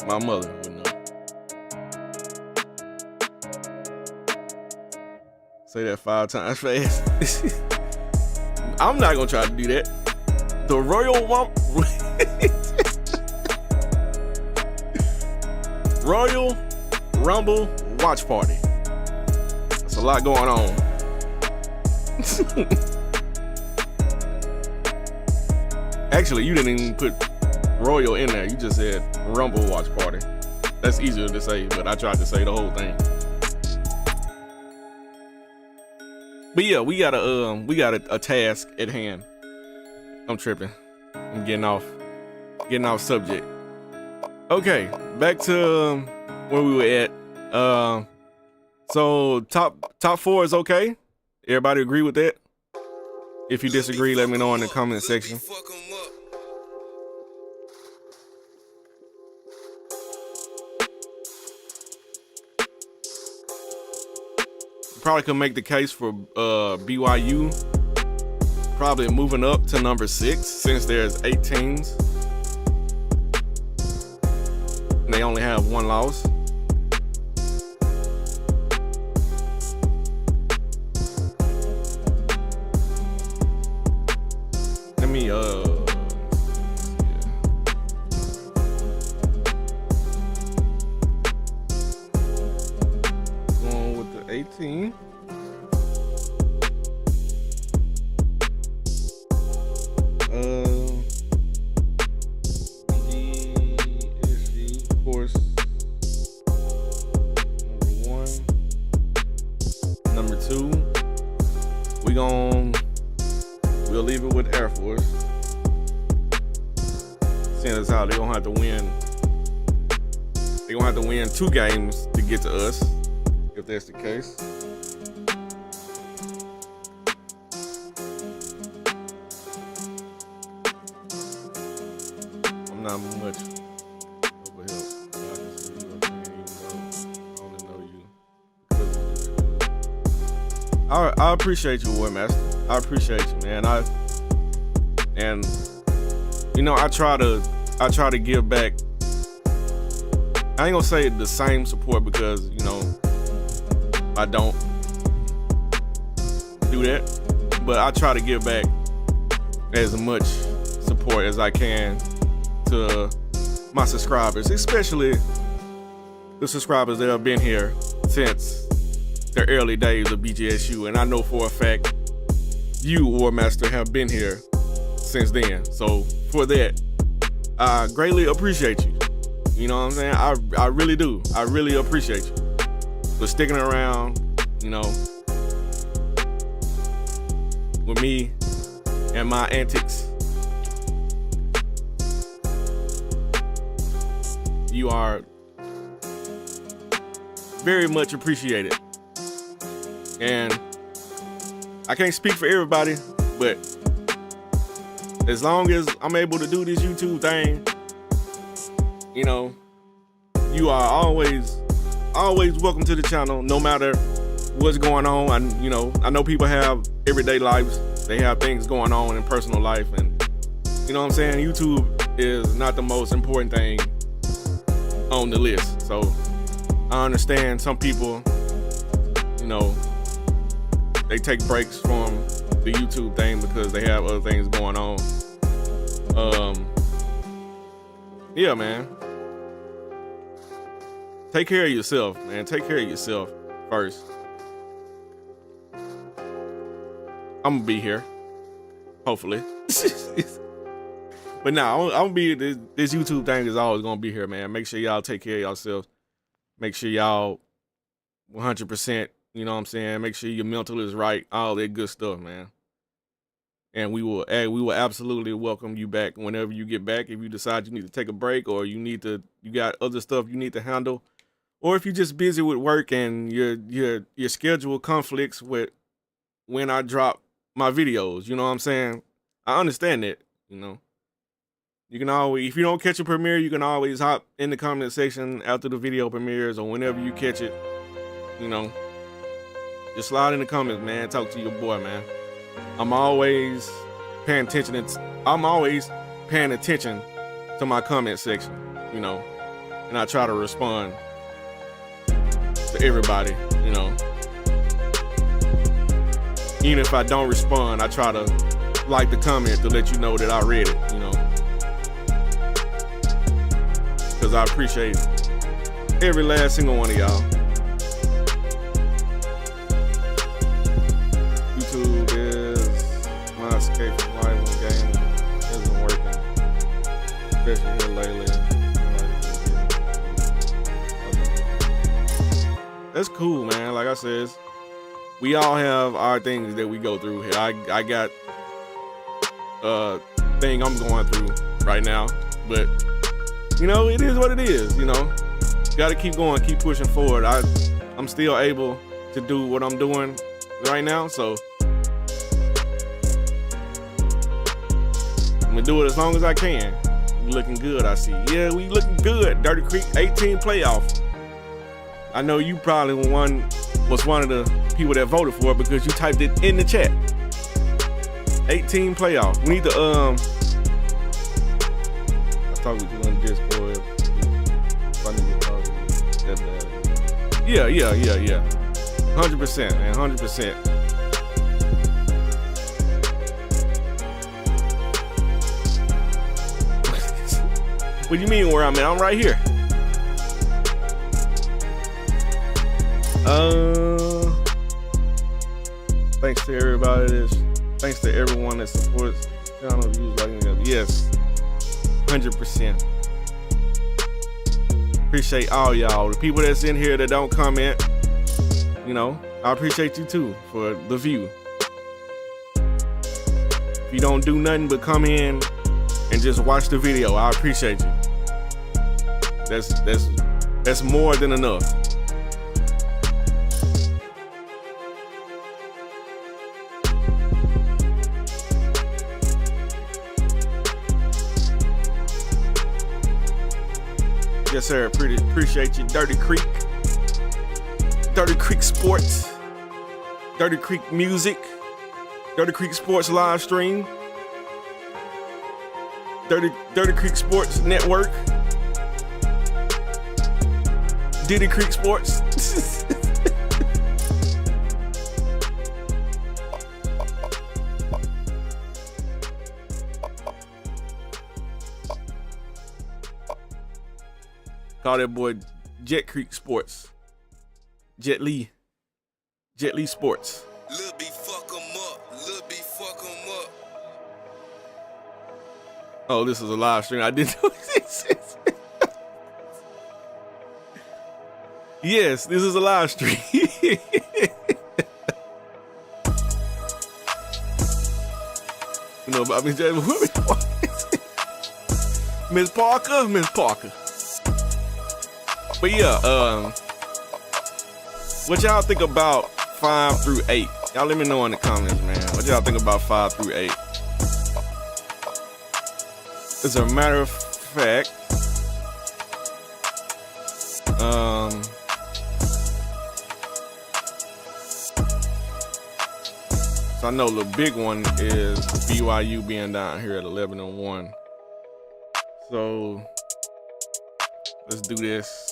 my mother would know. Say that 5 times fast. I'm not gonna try to do that. The Royal Rumble watch party. That's a lot going on. Actually, you didn't even put Royal in there. You just said Rumble watch party. That's easier to say, but I tried to say the whole thing. But yeah, we got a task at hand. I'm tripping. I'm getting off subject. Okay, back to where we were at. So top 4 is okay. Everybody agree with that? If you disagree, let me know in the comment section. Probably could make the case for BYU probably moving up to number 6 since there's 8 teams and they only have 1 loss. Let me going with the 18. course. Seeing as how they're gonna have to win. They're gonna have to win 2 games to get to us, if that's the case. I'm not much over here. I can see you up there, even though I only know you because of YouTube. I appreciate you, War Master. I appreciate you, man. And you know, I try to give back. I ain't gonna say the same support because, you know, I don't do that, but I try to give back as much support as I can to my subscribers, especially the subscribers that have been here since the early days of BGSU. And I know for a fact you, War Master, have been here since then. So for that, I greatly appreciate you. You know what I'm saying? I really do. I really appreciate you for sticking around, you know, with me and my antics. You are very much appreciated. And I can't speak for everybody, but as long as I'm able to do this YouTube thing, you know, you are always welcome to the channel, no matter what's going on. I know people have everyday lives. They have things going on in personal life, and you know what I'm saying? YouTube is not the most important thing on the list. So I understand some people, you know, they take breaks from the YouTube thing because they have other things going on. Yeah, man. Take care of yourself, man. Take care of yourself first. I'm gonna be here, hopefully. But nah, I'm gonna be, this YouTube thing is always gonna be here, man. Make sure y'all take care of yourself. Make sure y'all 100%, you know what I'm saying? Make sure your mental is right, all that good stuff, man. And we will absolutely welcome you back whenever you get back. If you decide you need to take a break, or you got other stuff you need to handle, or if you're just busy with work and your schedule conflicts with when I drop my videos, you know what I'm saying? I understand that, you know. You can always, if you don't catch a premiere, you can always hop in the comment section after the video premieres or whenever you catch it, you know. Just slide in the comments, man. Talk to your boy, man. I'm always paying attention to my comment section, you know, and I try to respond to everybody, you know. Even if I don't respond, I try to like the comment to let you know that I read it, you know, because I appreciate every last single one of y'all. YouTube is my escape from life when game isn't working, especially here lately. That's cool, man. Like I said, we all have our things that we go through here. I got a thing I'm going through right now, but you know, it is what it is. You know, got to keep going, keep pushing forward. I'm still able to do what I'm doing right now, so I'm gonna do it as long as I can. We looking good, I see. Yeah, we looking good. Dirty Creek 18 playoff. I know you probably was one of the people that voted for it because you typed it in the chat. 18 playoff. We need to I talked with you on Discord. If I need to talk to you. Yeah. 100%, man. 100%. What do you mean where I'm at? I'm right here. Thanks to everybody. Thanks to everyone that supports the channel. Views, liking it. Yes, 100%. Appreciate all y'all. The people that's in here that don't comment, you know, I appreciate you too for the view. If you don't do nothing but come in and just watch the video, I appreciate you. That's more than enough. Yes, sir. Appreciate you, Dirty Creek Sports, Dirty Creek Music, Dirty Creek Sports live stream, Dirty Creek Sports Network, Diddy Creek Sports. Call that boy Jet Creek Sports. Jet Li Sports. Lil B fuck 'em up. Lil B fuck 'em up. Oh, this is a live stream. I didn't know this. Yes, this is a live stream. You know about Miss Parker. Miss Parker. But yeah, what y'all think about 5 through 8? Y'all let me know in the comments, man. What y'all think about 5 through 8? As a matter of fact, so I know the big one is BYU being down here at 11-1. So let's do this.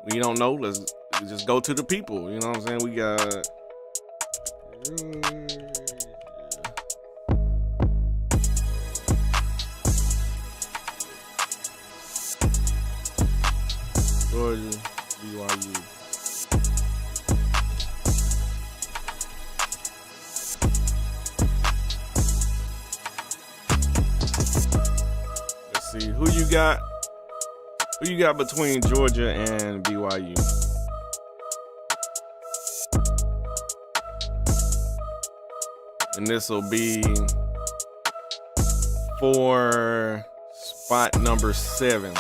We don't know. Let's just go to the people. You know what I'm saying? We got Georgia, BYU. Let's see who you got. Who you got between Georgia and BYU? And this will be for spot number 7.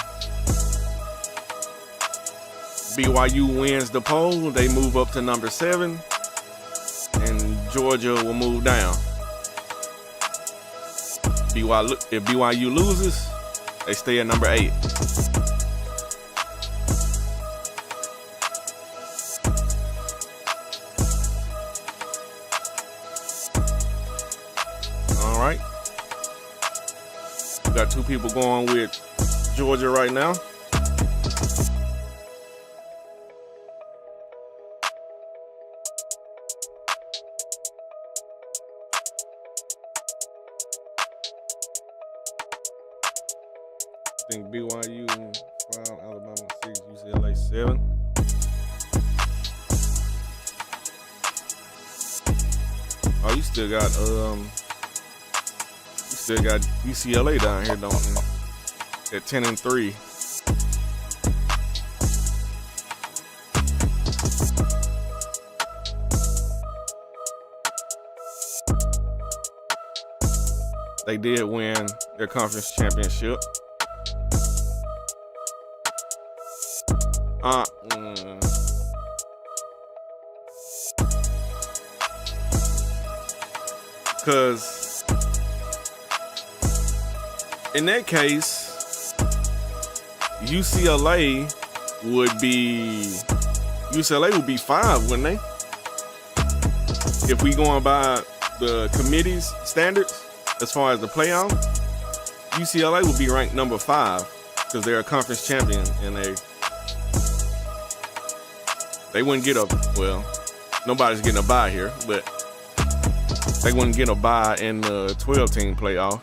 BYU wins the poll. They move up to number 7. And Georgia will move down. If BYU loses, they stay at number 8. Got 2 people going with Georgia right now. I think BYU 5, Alabama 6, UCLA 7. Oh, you still got UCLA down here, don't you? At 10-3. They did win their conference championship. Because in that case, UCLA would be 5, wouldn't they? If we going by the committee's standards, as far as the playoff, UCLA would be ranked number 5 because they're a conference champion, and they wouldn't get nobody's getting a bye here, but they wouldn't get a bye in the 12-team playoff.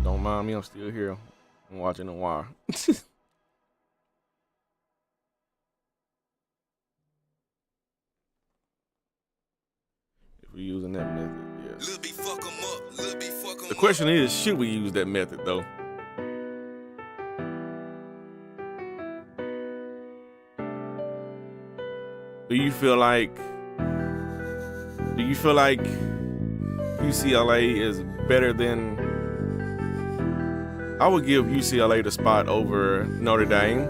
Don't mind me, I'm still here. I'm watching The Wire. If we're using that method, yeah. The question is, should we use that method though? Do you feel like UCLA is better than? I would give UCLA the spot over Notre Dame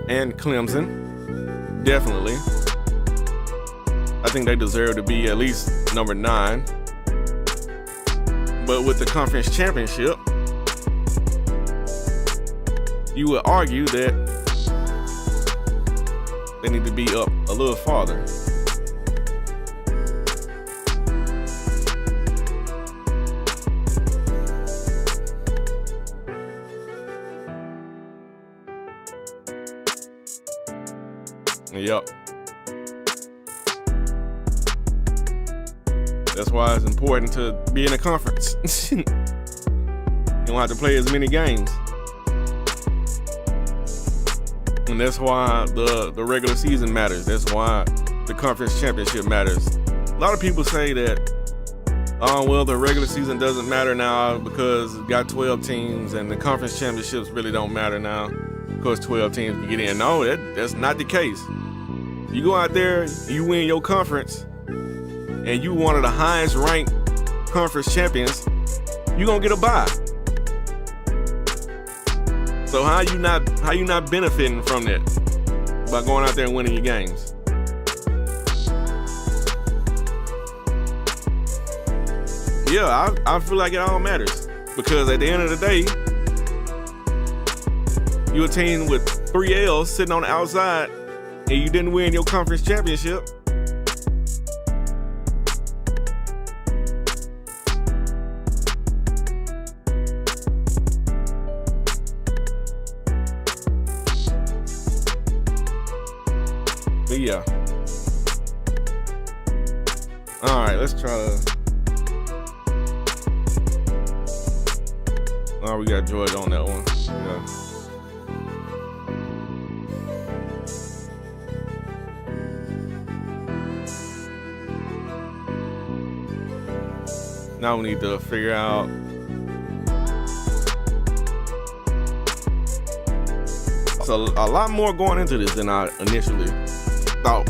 and Clemson. Definitely. I think they deserve to be at least number 9. But with the conference championship, you would argue that they need to be up a little farther. Yep. That's why it's important to be in a conference. You don't have to play as many games. And that's why the regular season matters. That's why the conference championship matters. A lot of people say that, oh, well, the regular season doesn't matter now because it got 12 teams and the conference championships really don't matter now because 12 teams can get in. No, that's not the case. You go out there, you win your conference, and you one of the highest ranked conference champions, you gonna get a bye. So how you not benefiting from that by going out there and winning your games? Yeah, I feel like it all matters because at the end of the day, you're a team with 3 L's sitting on the outside and you didn't win your conference championship. But yeah. All right, let's try to. Oh, we got Georgia on that one. Yeah. Now we need to figure out so a lot more going into this than I initially thought.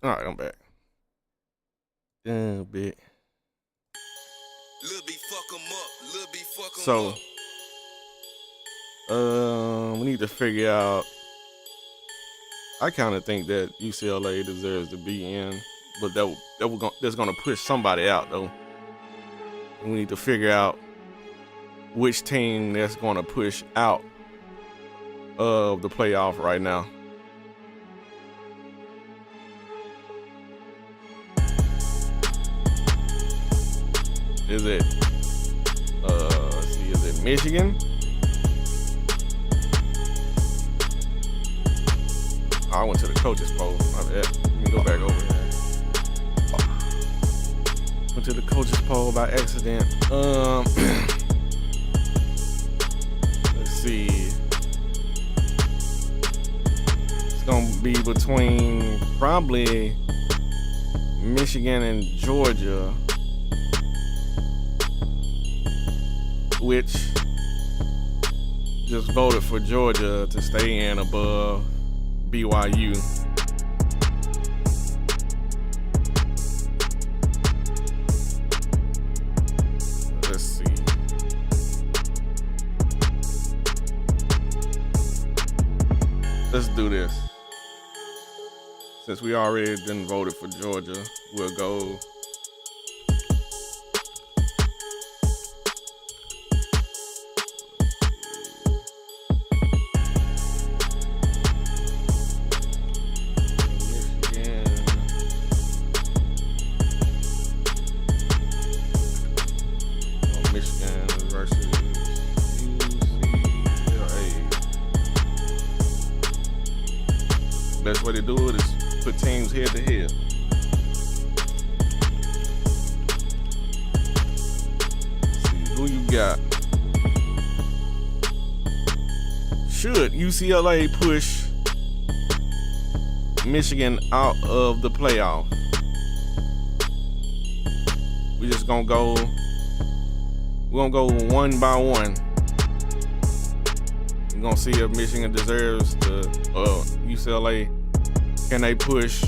All right, I'm back. Damn bit. Lil B fuck 'em up. Lil B fuck 'em So, up. we need to figure out. I kind of think that UCLA deserves to be in, but that's gonna push somebody out though. And we need to figure out which team that's gonna push out of the playoff right now. Is it, let's see, is it Michigan? Oh, I went to the coaches poll. My bad. Let me go back over here. Went to the coaches poll by accident. Let's see. It's gonna be between probably Michigan and Georgia, which just voted for Georgia to stay in above BYU. Let's see. Let's do this. Since we already done voted for Georgia, we'll go best way to do it is put teams head to head. Let's see who you got. Should UCLA push Michigan out of the playoff? We're gonna go one by one. We're gonna see if Michigan deserves the UCLA. Can they push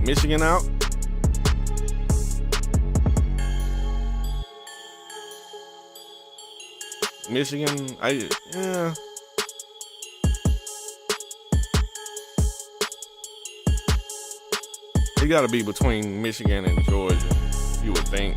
Michigan out? Michigan, yeah. It gotta be between Michigan and Georgia, you would think.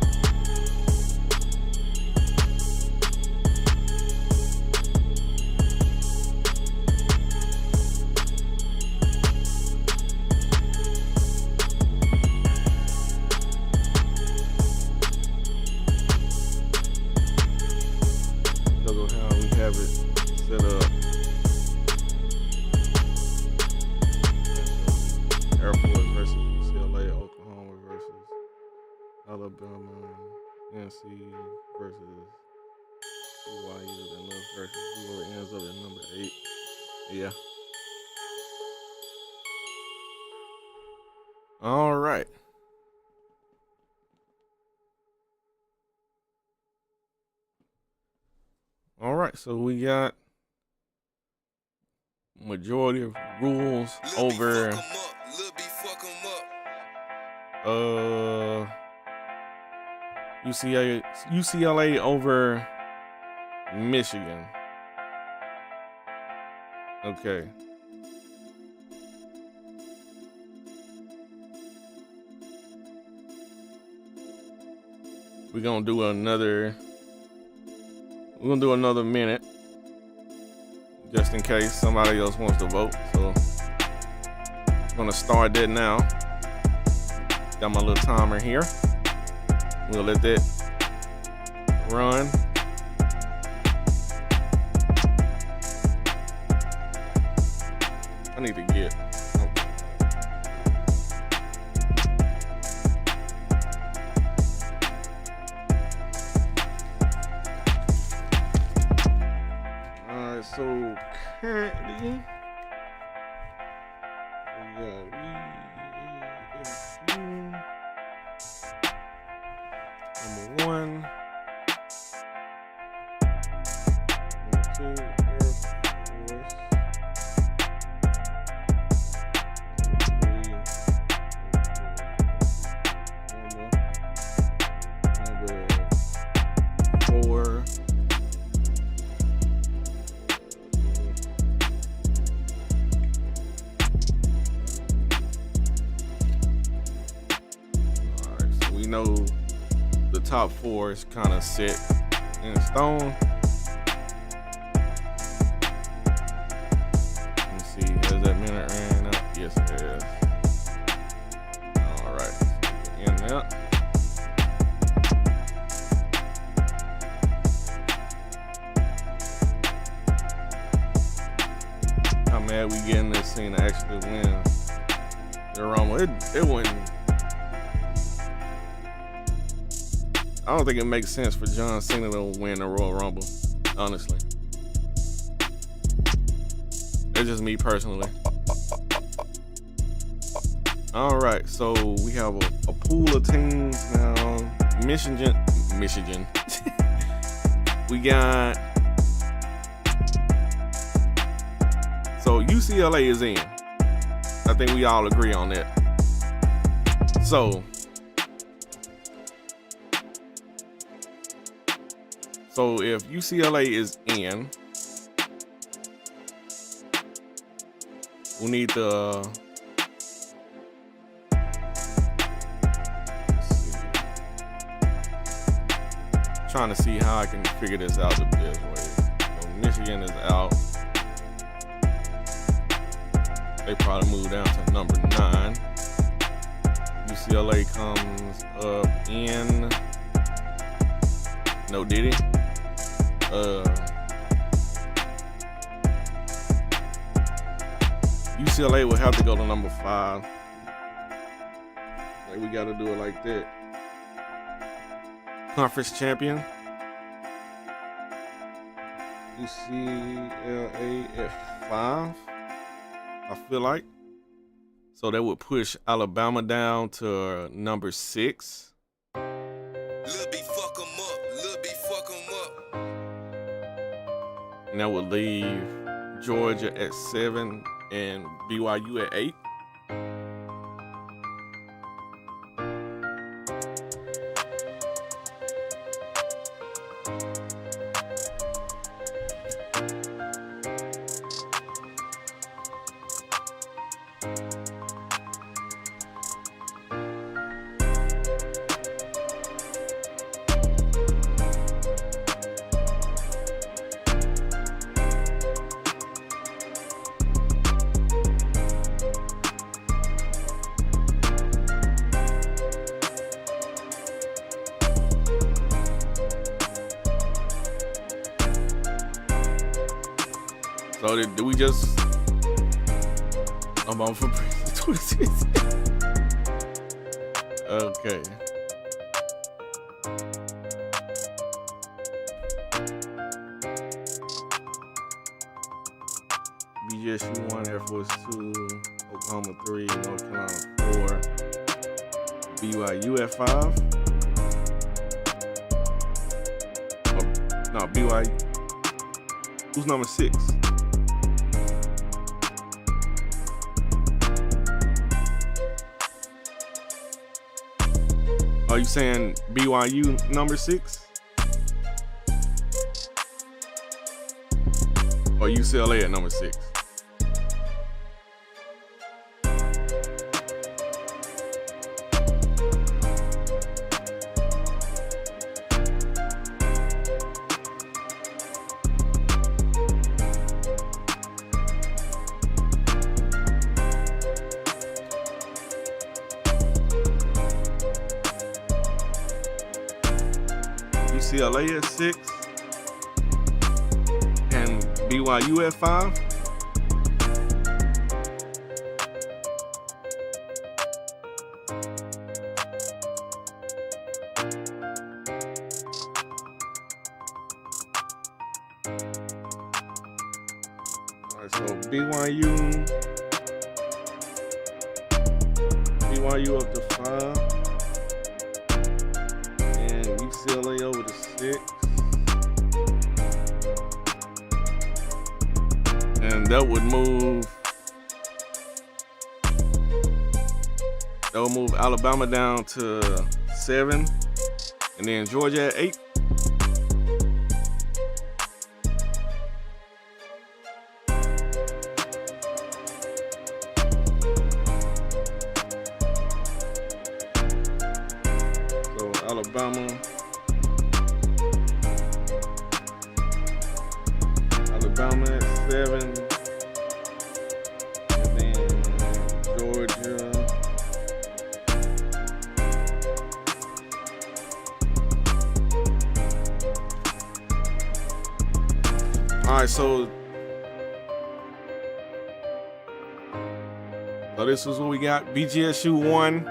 Look at how we have it set up. Air Force versus UCLA, Oklahoma versus Alabama, NC versus BYU, and Love versus whoever ends up at number 8. Yeah. All right. All right, so we got majority of rules over UCLA over Michigan. Okay. We're gonna do another minute just in case somebody else wants to vote. So I'm gonna start that now. Got my little timer here. We'll let that run. I need to get. Alright, so currently we got number 1, number 2, Air Force, number 4. Alright, so we know the top 4 is kind of set in stone. Let me see, has that minute ran out? Yes, it has. All right, in there. How mad we getting this scene to actually win the Rumble? It wouldn't. I don't think it makes sense for John Cena to win the Royal Rumble, honestly. It's just me personally. All right, so we have a pool of teams now. Michigan. We got. So UCLA is in. I think we all agree on that. So if UCLA is in, we need to trying to see how I can figure this out the best way. So Michigan is out. They probably move down to number 9. UCLA comes up in. No, did he? UCLA will have to go to number 5. Like we got to do it like that. Conference champion. UCLA at 5. I feel like. So that would push Alabama down to number 6. Lil' B fuck 'em up, Lil' B fuck 'em up. And that would leave Georgia at 7 and BYU at 8. So did we just? I'm on for 26. Okay. BGSU 1, Air Force 2, Oklahoma 3, North Carolina 4, BYU at 5. Oh, no, BYU. Who's number 6? Are you saying BYU number 6? Or UCLA at number 6? UCLA at 6 and BYU at 5. All right, so BYU up to 5. UCLA over to 6. And that would move Alabama down to 7. And then Georgia at 8. So Alabama at 7, and then Georgia all right, so this is what we got. BGSU 1,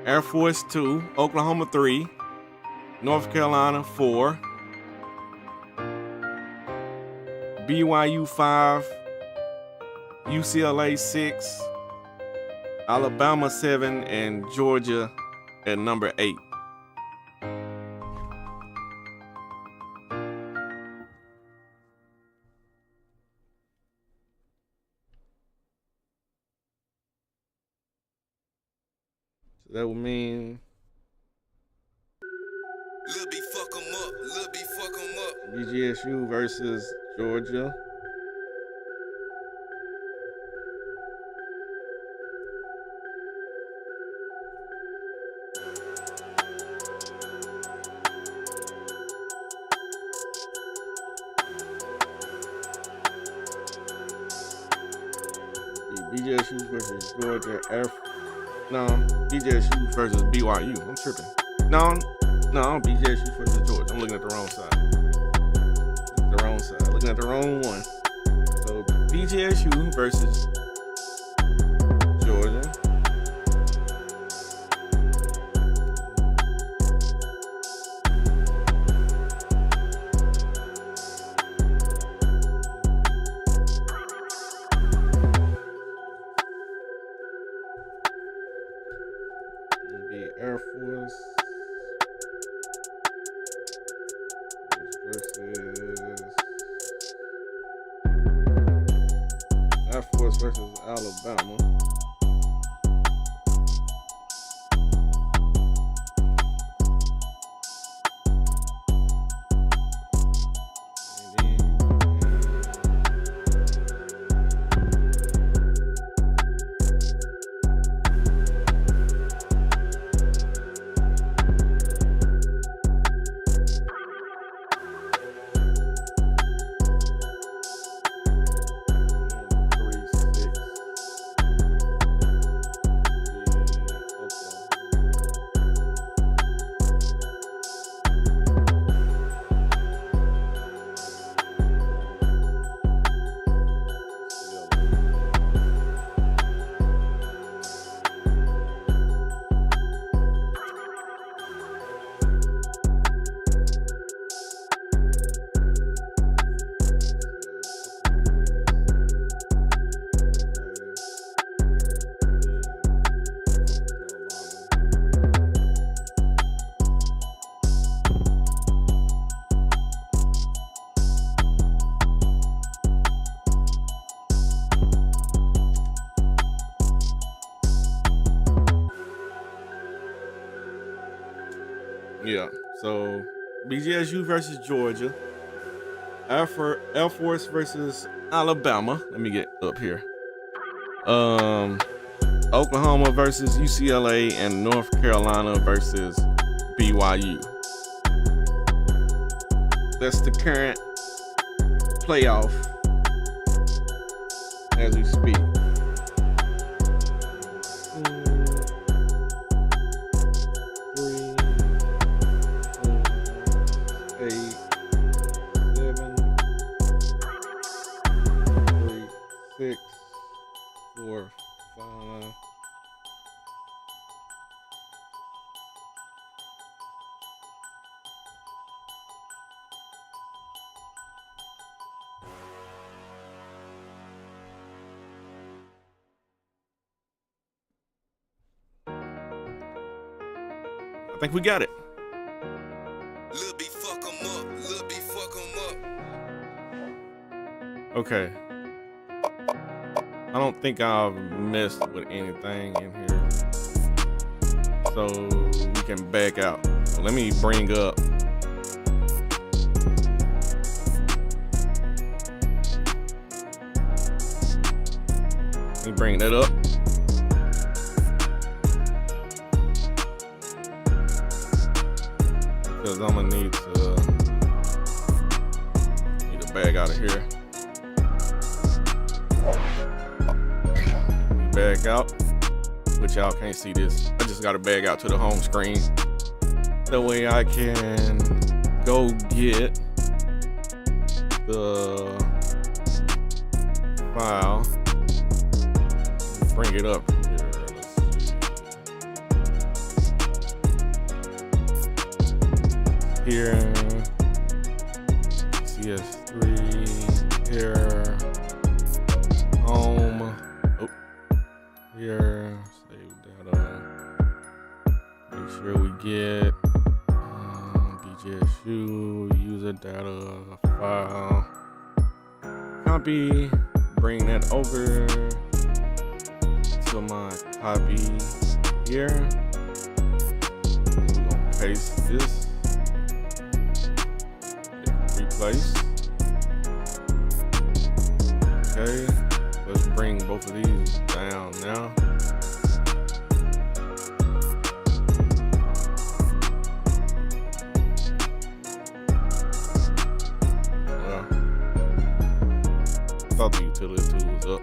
Air Force 2, Oklahoma 3, North Carolina 4, BYU 5, UCLA 6, Alabama 7, and Georgia at number 8. So that would mean Lil' B fuck 'em up, Lil' B fuck 'em up. BGSU versus Georgia. BGSU versus Georgia. BGSU versus BYU. I'm tripping. No, BGSU versus Georgia. I'm looking at the wrong side. Looking at the wrong one. So BGSU versus Air Force versus Alabama. Yeah, so BGSU versus Georgia, Air Force versus Alabama. Let me get up here. Oklahoma versus UCLA, and North Carolina versus BYU. That's the current playoff as we speak. 6, 4, 5. I think we got it. Lil' B fuck 'em up, Lil' B fuck 'em up. Okay. I don't think I've messed with anything in here, so we can back out. So let me bring up. Let me bring that up. Because I'm gonna need a bag out of here. Bag out, but y'all can't see this. I just got a bag out to the home screen. That way I can go get the file, bring it up here. Let's see. Here, CS3, here, home. Here, save data. Make sure we get BGSU user data file. Copy. Bring that over to my copy here. We're gonna paste this. Replace. Okay. Let's bring both of these down now. Well, I thought the utility tool was up.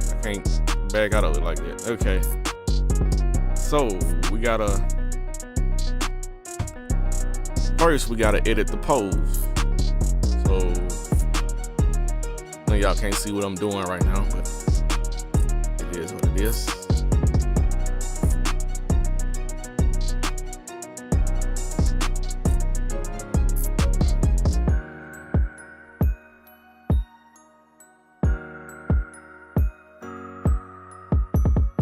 I can't back out of it like that. Okay. So we gotta edit the pose. So y'all can't see what I'm doing right now, but it is what it is.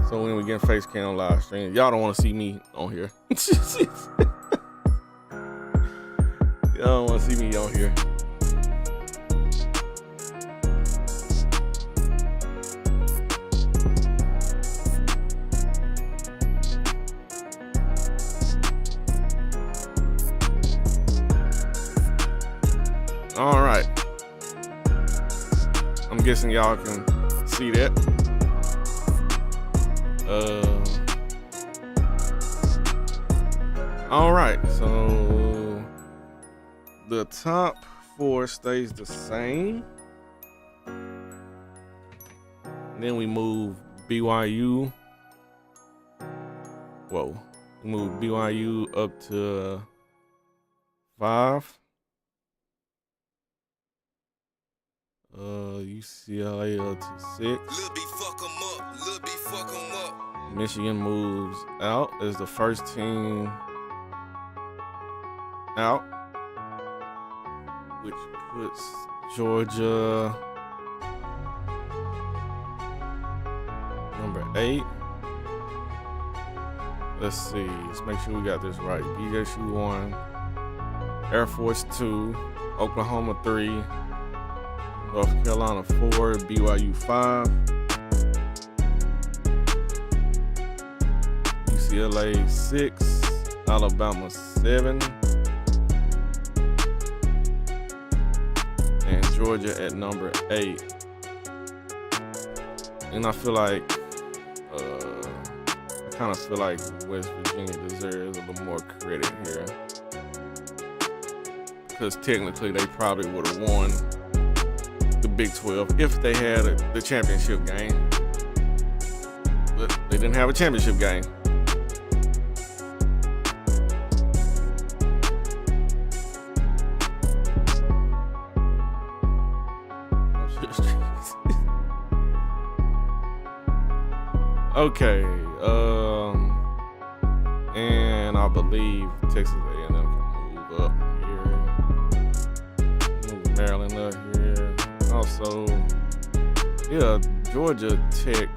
So when we get face cam live stream, y'all don't want to see me on here. Y'all don't want to see me on here. I'm guessing y'all can see that. All right, so the top 4 stays the same. And then we move BYU. Whoa, we move BYU up to 5. UCLA up to 6. Michigan moves out as the first team out, which puts Georgia number 8. Let's see. Let's make sure we got this right. BGSU 1, Air Force 2, Oklahoma 3, North Carolina 4, BYU 5, UCLA 6, Alabama 7, and Georgia at number 8. And I feel like, I kind of feel like West Virginia deserves a little more credit here, because technically they probably would have won the Big 12 if they had the championship game, but they didn't have a championship game. Okay, and I believe Texas A&M can move up here, move Maryland up here. Also, yeah, Georgia Tech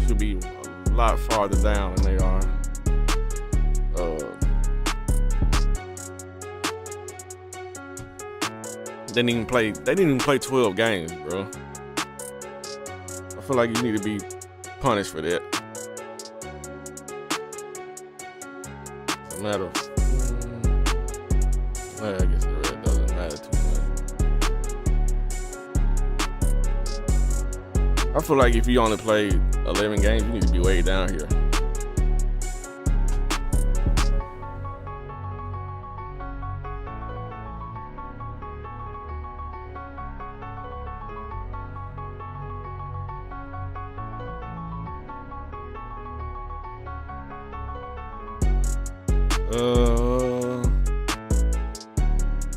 should be a lot farther down than they are. They didn't even play 12 games, bro. I feel like you need to be punished for that. It's a matter of, well, I guess it really doesn't matter too much. I feel like if you only played 11 games, you need to be way down here.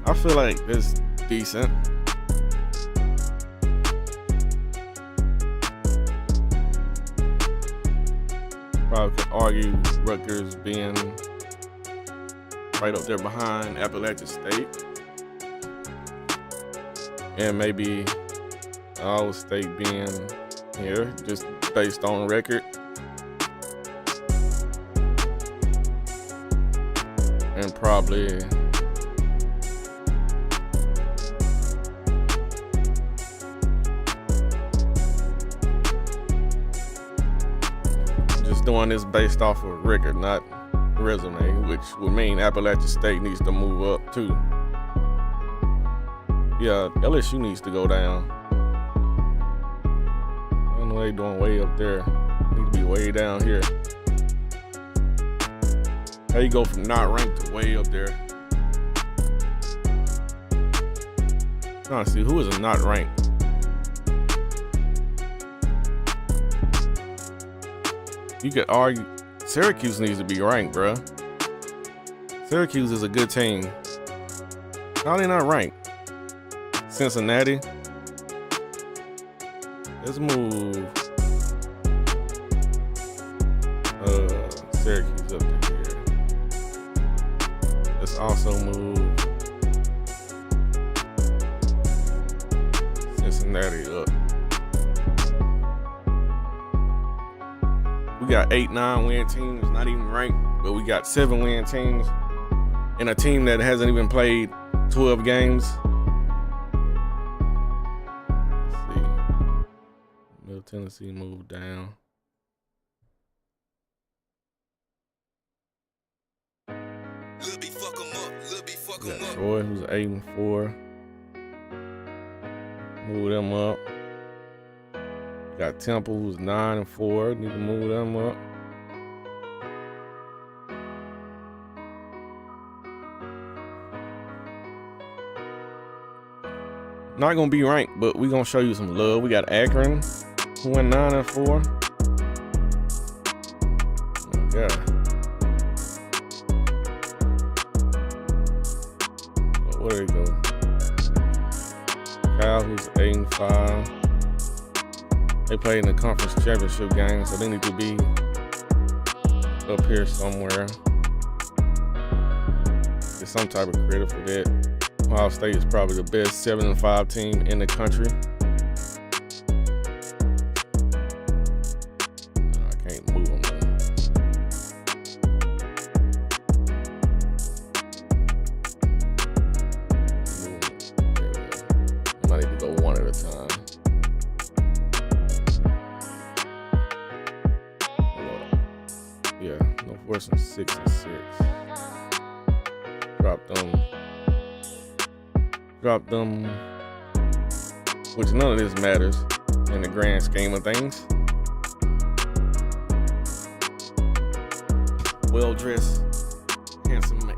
I feel like it's decent. Probably could argue Rutgers being right up there behind Appalachian State, and maybe Iowa State being here just based on record. And probably just doing this based off of record, not resume, which would mean Appalachian State needs to move up too. Yeah, LSU needs to go down. I don't know what they doing way up there. Need to be way down here. How you go from not ranked to way up there? Trying to see who is not ranked. You could argue Syracuse needs to be ranked, bruh. Syracuse is a good team. How are they not ranked? Cincinnati. Let's move Syracuse up to here. Let's also move Cincinnati up. We got 8-9 win teams, not even ranked, but we got 7 win teams and a team that hasn't even played 12 games. Let's see. Middle Tennessee moved down. We got Troy, who's 8-4. Move them up. Got Temple, who's 9-4. Need to move them up. Not gonna be ranked, but we gonna show you some love. We got Akron, who went 9-4. Oh my God. Where they go? Cal, who's 8-5. They played in the conference championship game, so they need to be up here somewhere. Get some type of credit for that. Ohio State is probably the best 7-5 team in the country. I can't move them though. I might need to go one at a time. Yeah, Northwestern 6-6. Drop them, which none of this matters in the grand scheme of things. Well-dressed, handsome man.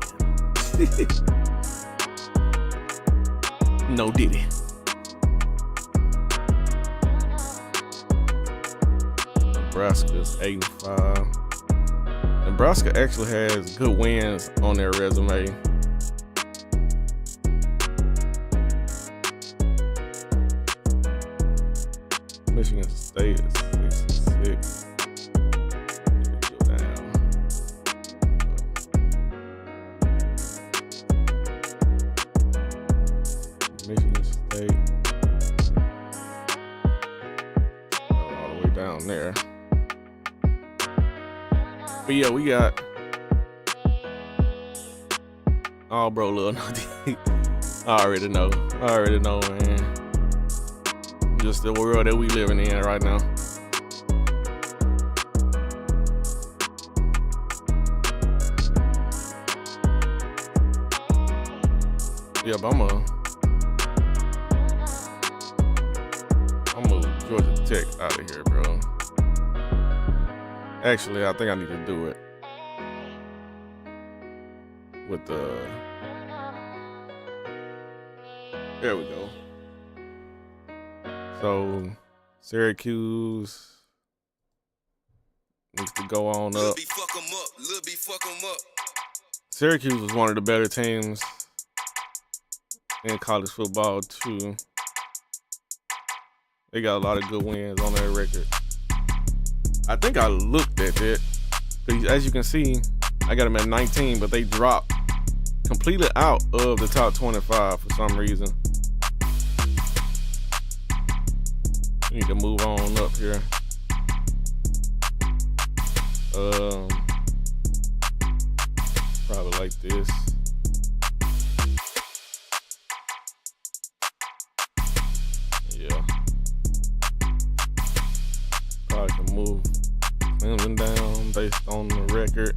No Diddy. Nebraska's 8-5. Nebraska actually has good wins on their resume. Michigan State is 6-6. Go down. Michigan State. All the way down there. But yeah, we got. Oh, bro, look. I already know, man. Just the world that we living in right now. Yeah, but I'm move Georgia Tech out of here, bro. Actually, I think I need to do it with the. There we go. So, Syracuse needs to go on up. Syracuse was one of the better teams in college football, too. They got a lot of good wins on their record. I think I looked at it. As you can see, I got them at 19, but they dropped completely out of the top 25 for some reason. Need to move on up here. Probably like this. Yeah. Probably can move Clemson down based on the record.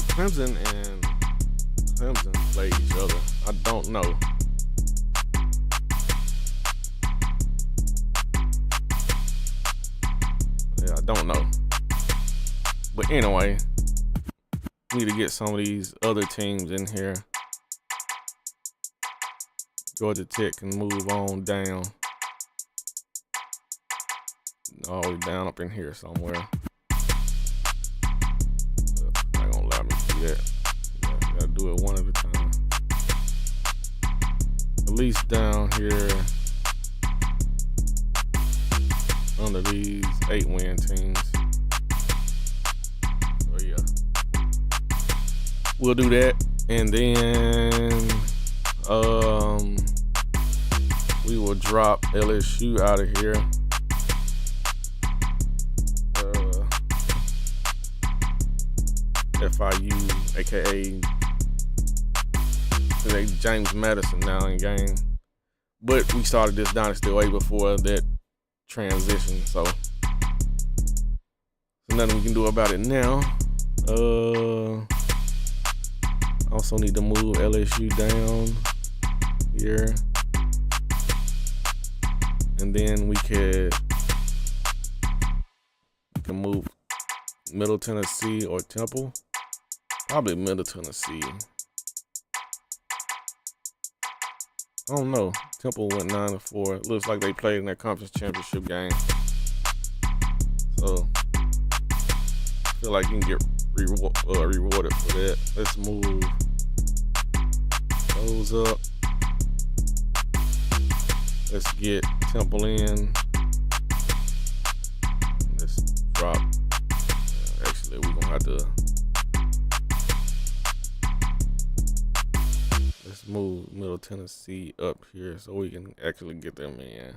Clemson and Clemson play each other. I don't know. Yeah, I don't know. But anyway, need to get some of these other teams in here. Georgia Tech can move on down. All the way down up in here somewhere. Yeah, gotta do it one at a time. At least down here under these 8-win teams. So yeah, we'll do that, and then we will drop LSU out of here. FIU, aka James Madison now in game. But we started this dynasty way before that transition, so nothing we can do about it now. Also need to move LSU down here. And then we can move Middle Tennessee or Temple. Probably Middle Tennessee. I don't know. Temple went 9-4. It looks like they played in their conference championship game. So I feel like you can get rewarded for that. Let's move those up. Let's get Temple in. Let's drop. Actually, we're gonna have to. Let's move Middle Tennessee up here so we can actually get them in.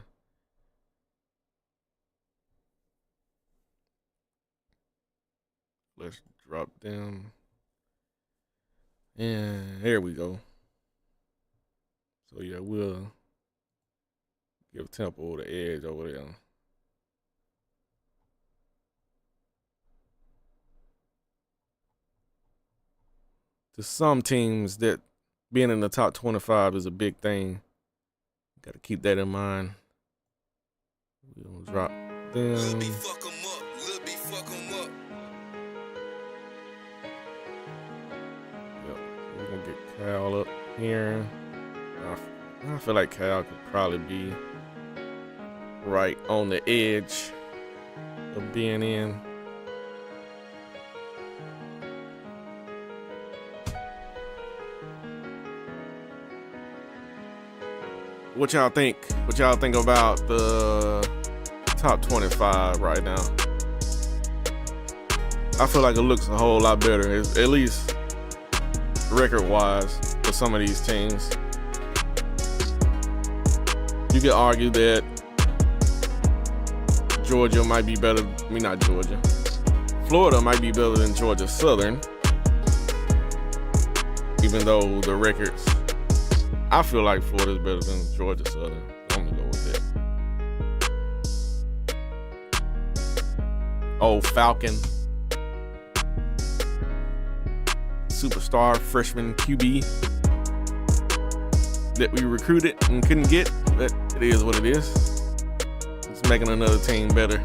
Let's drop them. And there we go. So yeah, we'll give Temple the edge over there. To some teams, that being in the top 25 is a big thing. Got to keep that in mind. We're going to drop them. Lil' B fuck 'em up. Lil' B fuck 'em up. Yep. We're going to get Cal up here. I feel like Cal could probably be right on the edge of being in. What y'all think? What y'all think about the top 25 right now? I feel like it looks a whole lot better, at least record-wise, for some of these teams. You could argue that Georgia might be better. I mean, not Georgia. Florida might be better than Georgia Southern, even though the records. I feel like Florida's better than Georgia Southern. I'm gonna go with that. Oh, Falcon. Superstar freshman QB that we recruited and couldn't get, but it is what it is. It's making another team better.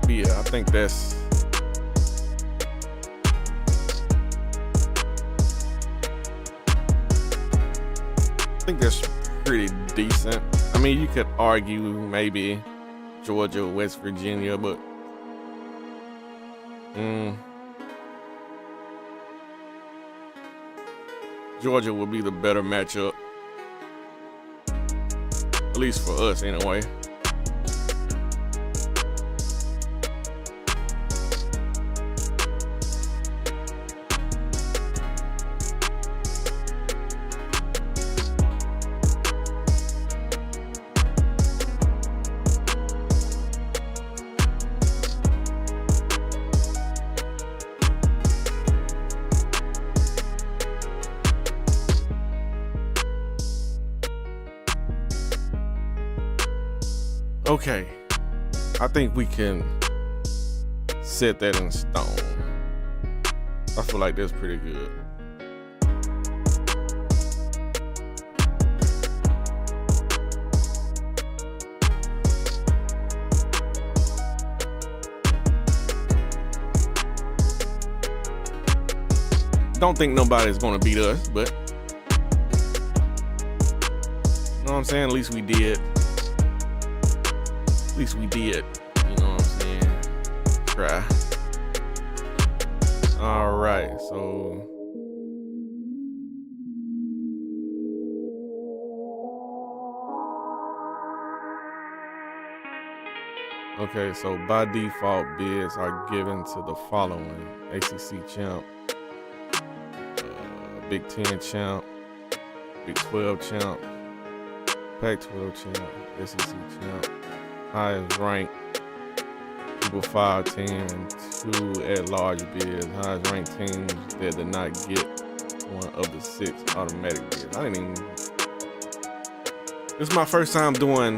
But yeah, I think that's pretty decent. I mean, you could argue maybe Georgia, West Virginia, but Georgia would be the better matchup, at least for us anyway. Okay, I think we can set that in stone. I feel like that's pretty good. Don't think nobody's gonna beat us, but you know what I'm saying? At least we did. At least we did. You know what I'm saying? Try. All right, so okay, so by default bids are given to the following: ACC champ, Big 10 champ, Big 12 champ, Pac-12 champ, SEC champ, highest ranked People 5 team, and 2 at-large bids. Highest ranked teams that did not get one of the 6 automatic bids. I didn't even. This is my first time doing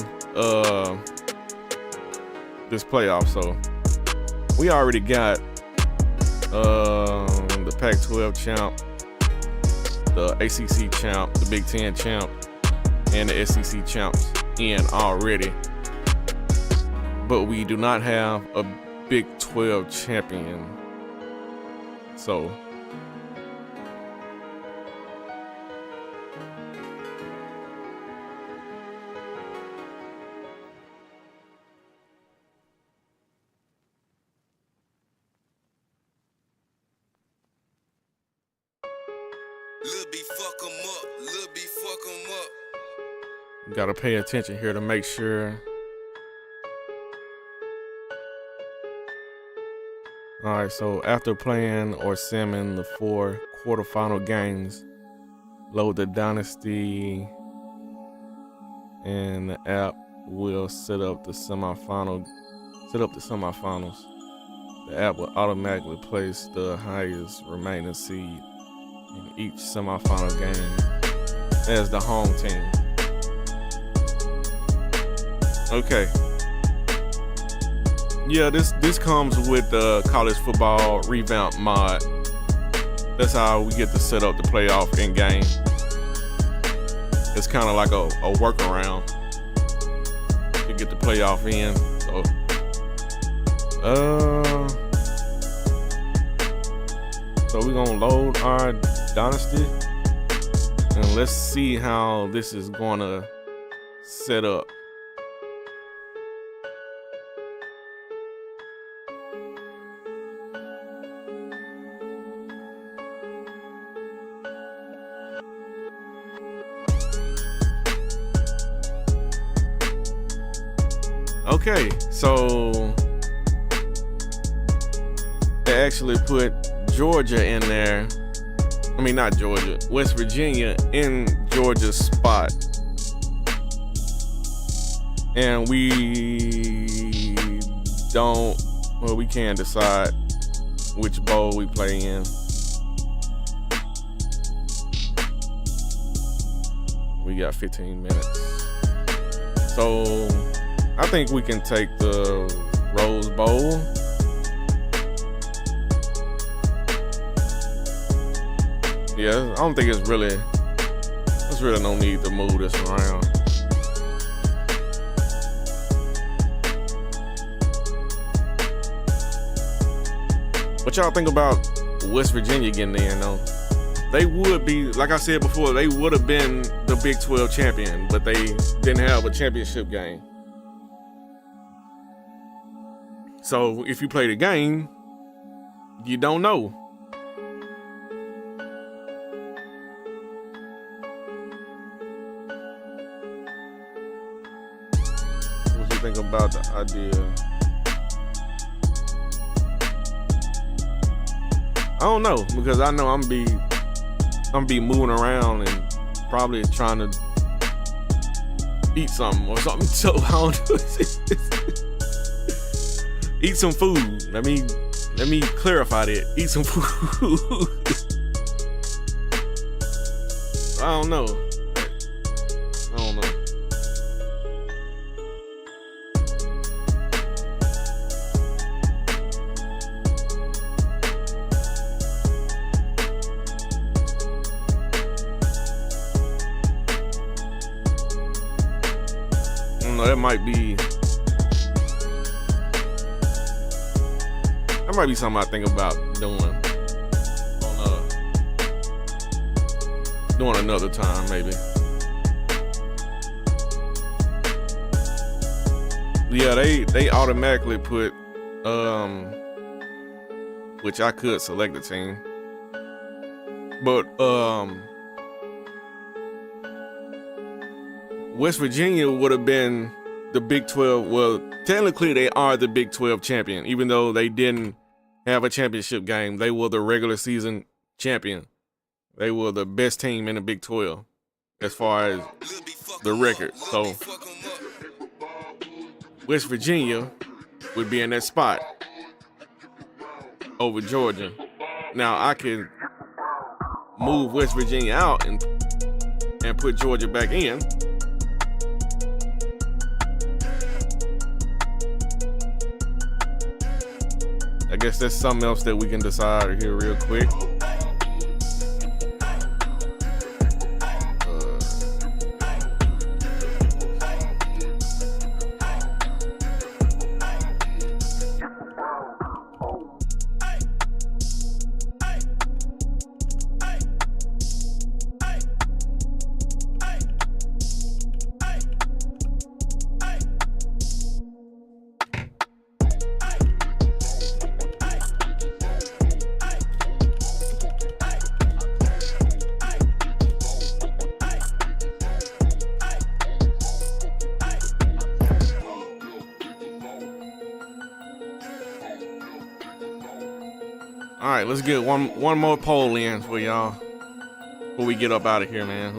this playoff, so we already got the Pac-12 champ, the ACC champ, the Big Ten champ, and the SEC champs in already. But we do not have a Big 12 champion. So Lil' B fuck 'em up, Lil' B fuck 'em up. gotta pay attention here to make sure. All right, so after playing or simming the 4 quarterfinal games, load the Dynasty and the app will set up the semifinals. The app will automatically place the highest remaining seed in each semifinal game as the home team. Okay. Yeah, this comes with the college football revamp mod. That's how we get to set up the playoff in game. It's kind of like a workaround to get the playoff in. So we're gonna load our Dynasty and let's see how this is gonna set up. Okay, so they actually put Georgia in there. I mean, not Georgia, West Virginia in Georgia's spot. And we can't decide which bowl we play in. We got 15 minutes. So I think we can take the Rose Bowl. Yeah, I don't think there's really no need to move this around. What y'all think about West Virginia getting in though? They would be, like I said before, they would have been the Big 12 champion, but they didn't have a championship game. So if you play the game, you don't know. What you think about the idea? I don't know, because I know I'm be moving around and probably trying to eat something or something. So I don't know. Eat some food. Let me clarify that. Eat some food. I don't know. That might be something I think about doing another time, maybe. Yeah, they automatically put which I could select the team, but West Virginia would have been the Big 12. Well, technically they are the Big 12 champion, even though they didn't have a championship game. They were the regular season champion. They were the best team in the Big 12 as far as the record. So West Virginia would be in that spot over Georgia. Now I could move West Virginia out and put Georgia back in. I guess that's something else that we can decide here real quick. All right, let's get one more poll in for y'all before we get up out of here, man.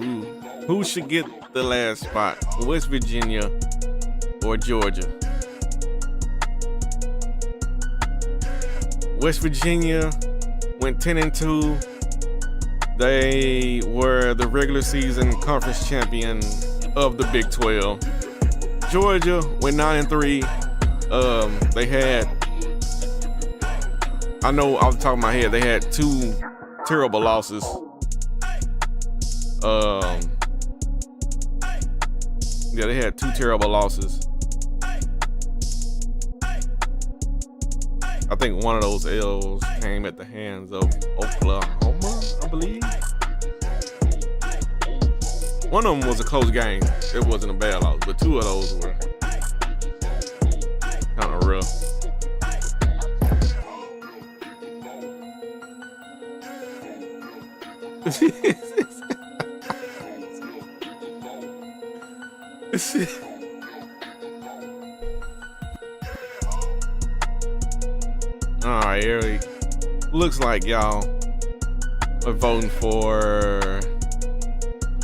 Who should get the last spot, West Virginia or Georgia? West Virginia went 10-2. They were the regular season conference champion of the Big 12. Georgia went 9-3. They had, I know off the top of my head, they had 2 terrible losses. Yeah, they had 2 terrible losses. I think one of those L's came at the hands of Oklahoma, I believe. One of them was a close game. It wasn't a bad loss, but 2 of those were kind of rough. All right, Eric. Looks like y'all are voting for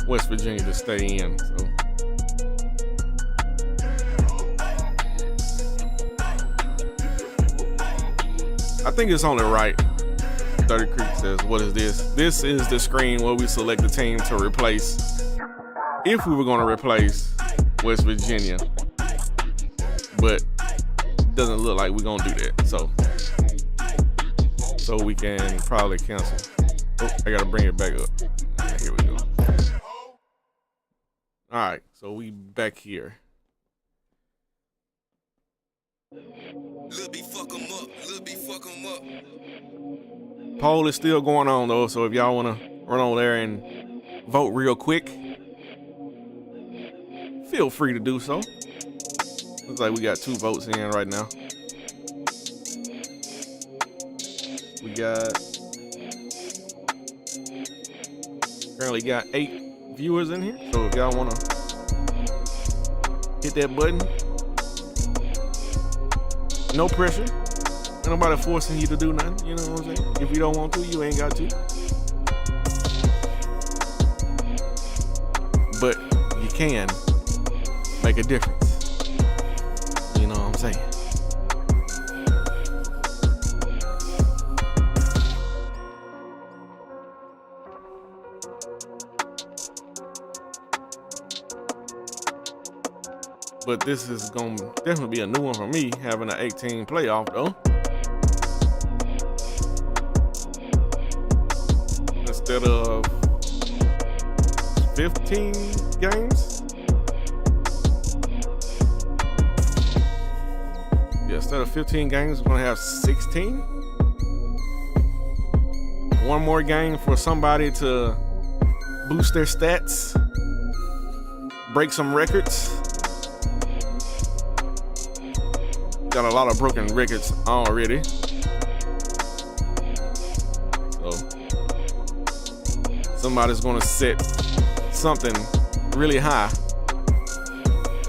West Virginia to stay in. So I think it's only right. 30 Creek says, what is this? This is the screen where we select the team to replace, if we were going to replace West Virginia. But it doesn't look like we're going to do that. So we can probably cancel. Oh, I got to bring it back up. Here we go. All right, so we back here. Lil' B fuck 'em up, Lil' B fuck 'em up. Poll is still going on though, so if y'all want to run over there and vote real quick, feel free to do so. Looks like we got 2 votes in right now. We currently got 8 viewers in here, so if y'all want to hit that button, no pressure. Ain't nobody forcing you to do nothing, you know what I'm saying? If you don't want to, you ain't got to. But you can make a difference. You know what I'm saying? But this is going to definitely be a new one for me, having an 18 playoff though. Instead of 15 games. Yeah, instead of 15 games, we're going to have 16. One more game for somebody to boost their stats, break some records. Got a lot of broken records already. So somebody's gonna set something really high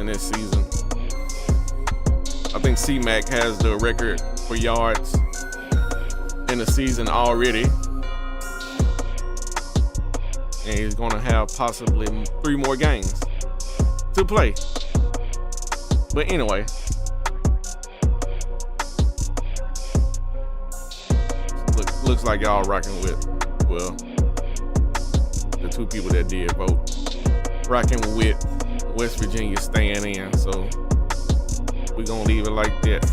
in this season. I think C-Mac has the record for yards in the season already. And he's gonna have possibly 3 more games to play. But anyway, looks like y'all rocking with, well, 2 people that did vote. Rocking with West Virginia staying in, so we're gonna leave it like that.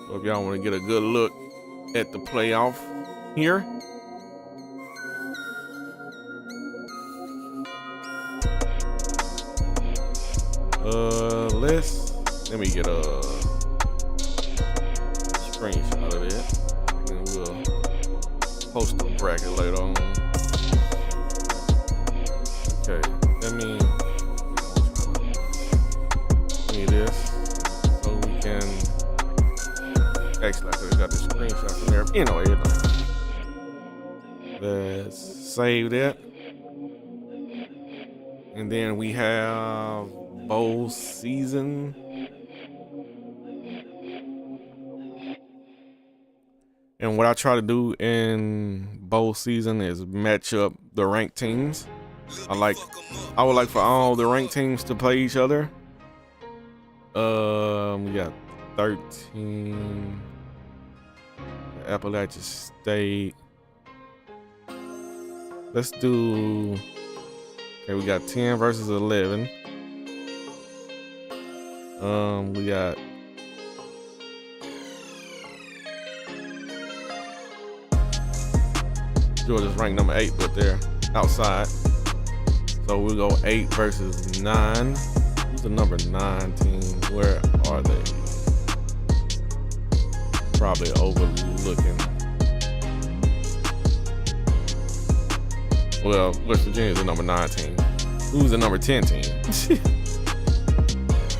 So if y'all want to get a good look at the playoff here, let me get a screenshot of that, and then we'll post the bracket later on. Okay, let me this so we can actually, I could have got the screenshot from there. Anyway, let's save that, and then we have bowl season. And what I try to do in bowl season is match up the ranked teams. I would like for all the ranked teams to play each other. We got 13. Appalachia State. Let's do. Okay, we got 10 versus 11. We got. Georgia's ranked number 8, but they're outside. So we'll go 8 versus 9. Who's the number 9 team? Where are they? Probably overlooking. Well, West Virginia's the number 9 team. Who's the number 10 team?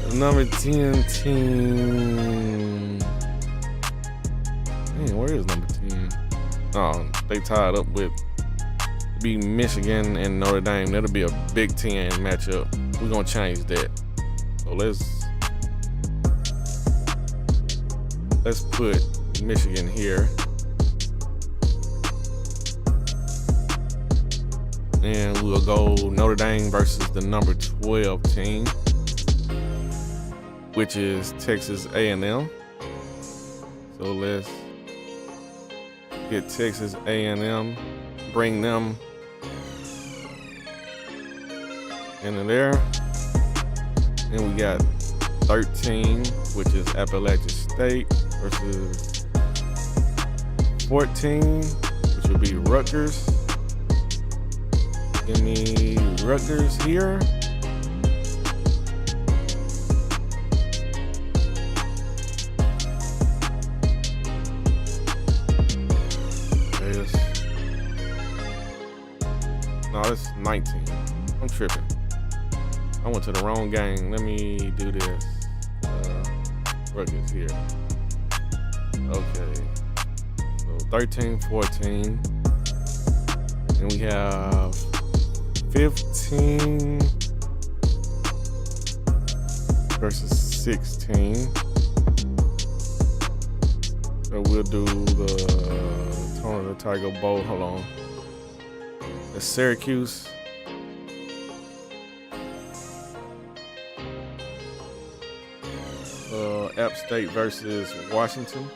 The number 10 team. Man, where is number 10? Oh, they tied up with be Michigan and Notre Dame. That'll be a Big Ten matchup. We're gonna change that. So let's put Michigan here. And we'll go Notre Dame versus the number 12 team, which is Texas A&M. So let's get Texas A&M, bring them into there. And we got 13, which is Appalachia State, versus 14, which will be Rutgers. Give me Rutgers here. No, that's 19. I'm tripping. I went to the wrong game. Let me do this. Rutgers here. Okay. So 13, 14. And we have 15 versus 16. So we'll do the Tone of the Tiger Bowl. Hold on. That's Syracuse. App State versus Washington.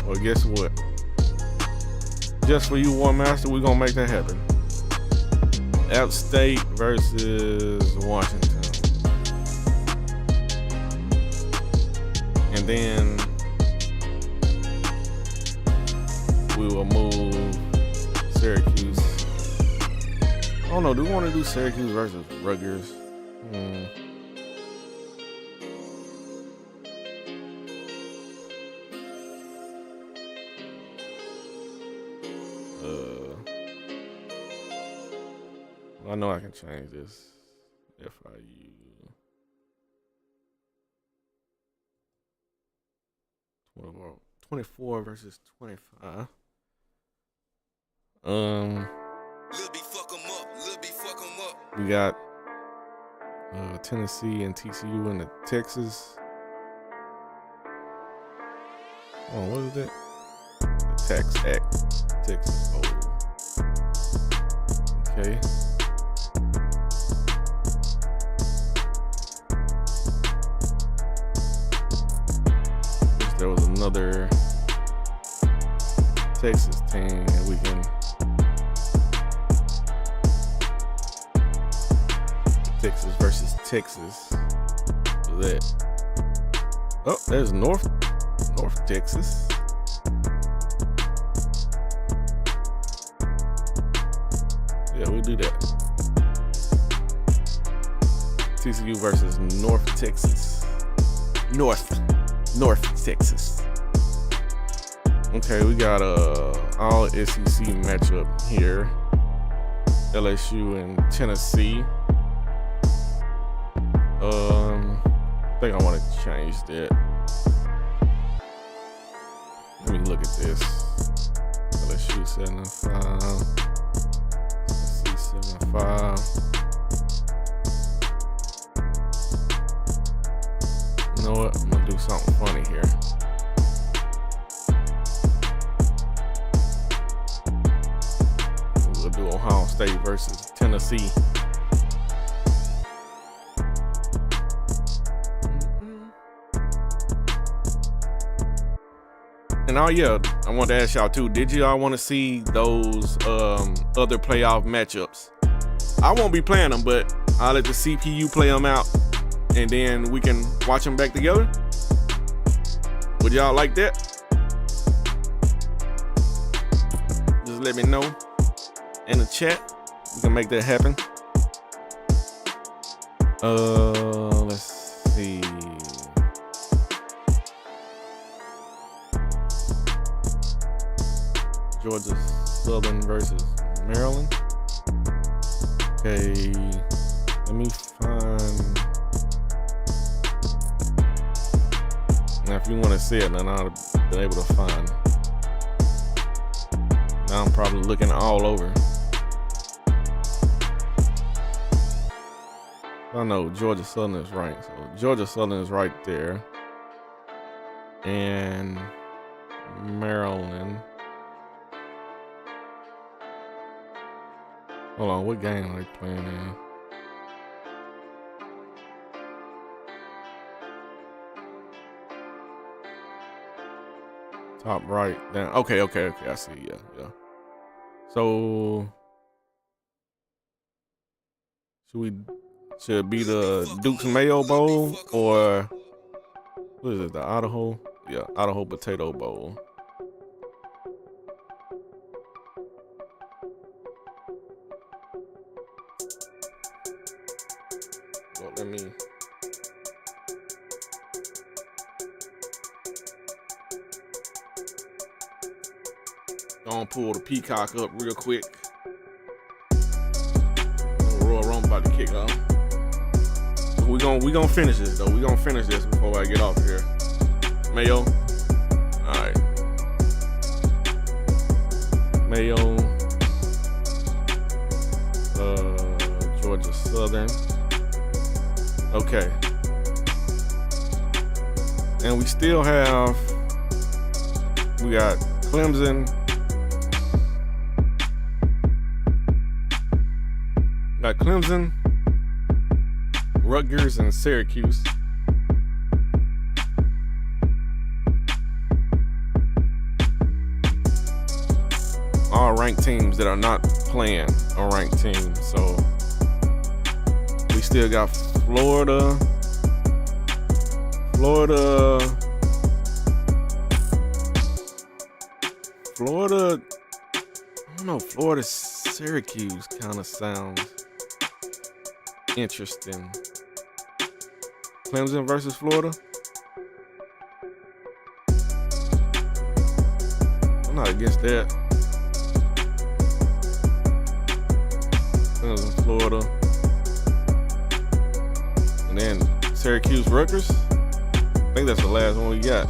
Well, guess what? Just for you, War Master, we're gonna make that happen. App State versus Washington. And then we will move Syracuse. I don't know, do we want to do Syracuse versus Rutgers? I know I can change this. FIU 24 versus 25. We got Tennessee and TCU in the Texas. Oh, what is that? The Tax Act, Texas Bowl. Okay. There was another another Texas team that we can. Texas versus Texas. What's that? Oh, there's North Texas. Yeah, we do that. TCU versus North Texas. North Texas. Okay, we got a all SEC matchup here. LSU and Tennessee. I think I want to change that. Let me look at this. LSU 7-5. Tennessee 7-5. You know what? I'm gonna do something funny here. We'll do Ohio State versus Tennessee. And I wanted to ask y'all too, did y'all want to see those other playoff matchups? I won't be playing them, but I'll let the CPU play them out, and then we can watch them back together. Would y'all like that? Just let me know in the chat. We can make that happen. Let's see. Georgia Southern versus Maryland. Okay, let me find. Now, if you want to see it, then I'll be able to find. Now I'm probably looking all over. I know Georgia Southern is right. So Georgia Southern is right there. And Maryland. Hold on, what game are they playing in? Top right. Down. Okay. I see. Yeah. So should it be the Duke's Mayo Bowl or what is it? The Idaho? Yeah, Idaho Potato Bowl. Well, let me. Gonna pull the Peacock up real quick. Royal Rumble about to kick off. We gonna finish this though. We gonna finish this before I get off here. Mayo. All right. Mayo. Georgia Southern. Okay. And we still have. We got Clemson. Got Clemson, Rutgers, and Syracuse. All ranked teams that are not playing are ranked teams. So we still got Florida. I don't know, Florida, Syracuse kind of sounds interesting. Clemson versus Florida. I'm not against that. Clemson, Florida. And then Syracuse, Rutgers. I think that's the last one we got.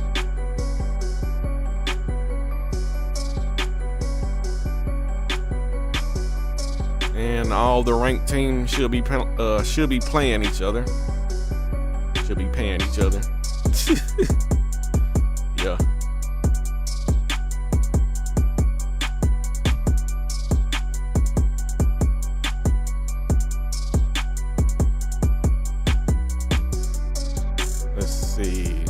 And all the ranked teams should be playing each other. Should be paying each other. Yeah. Let's see.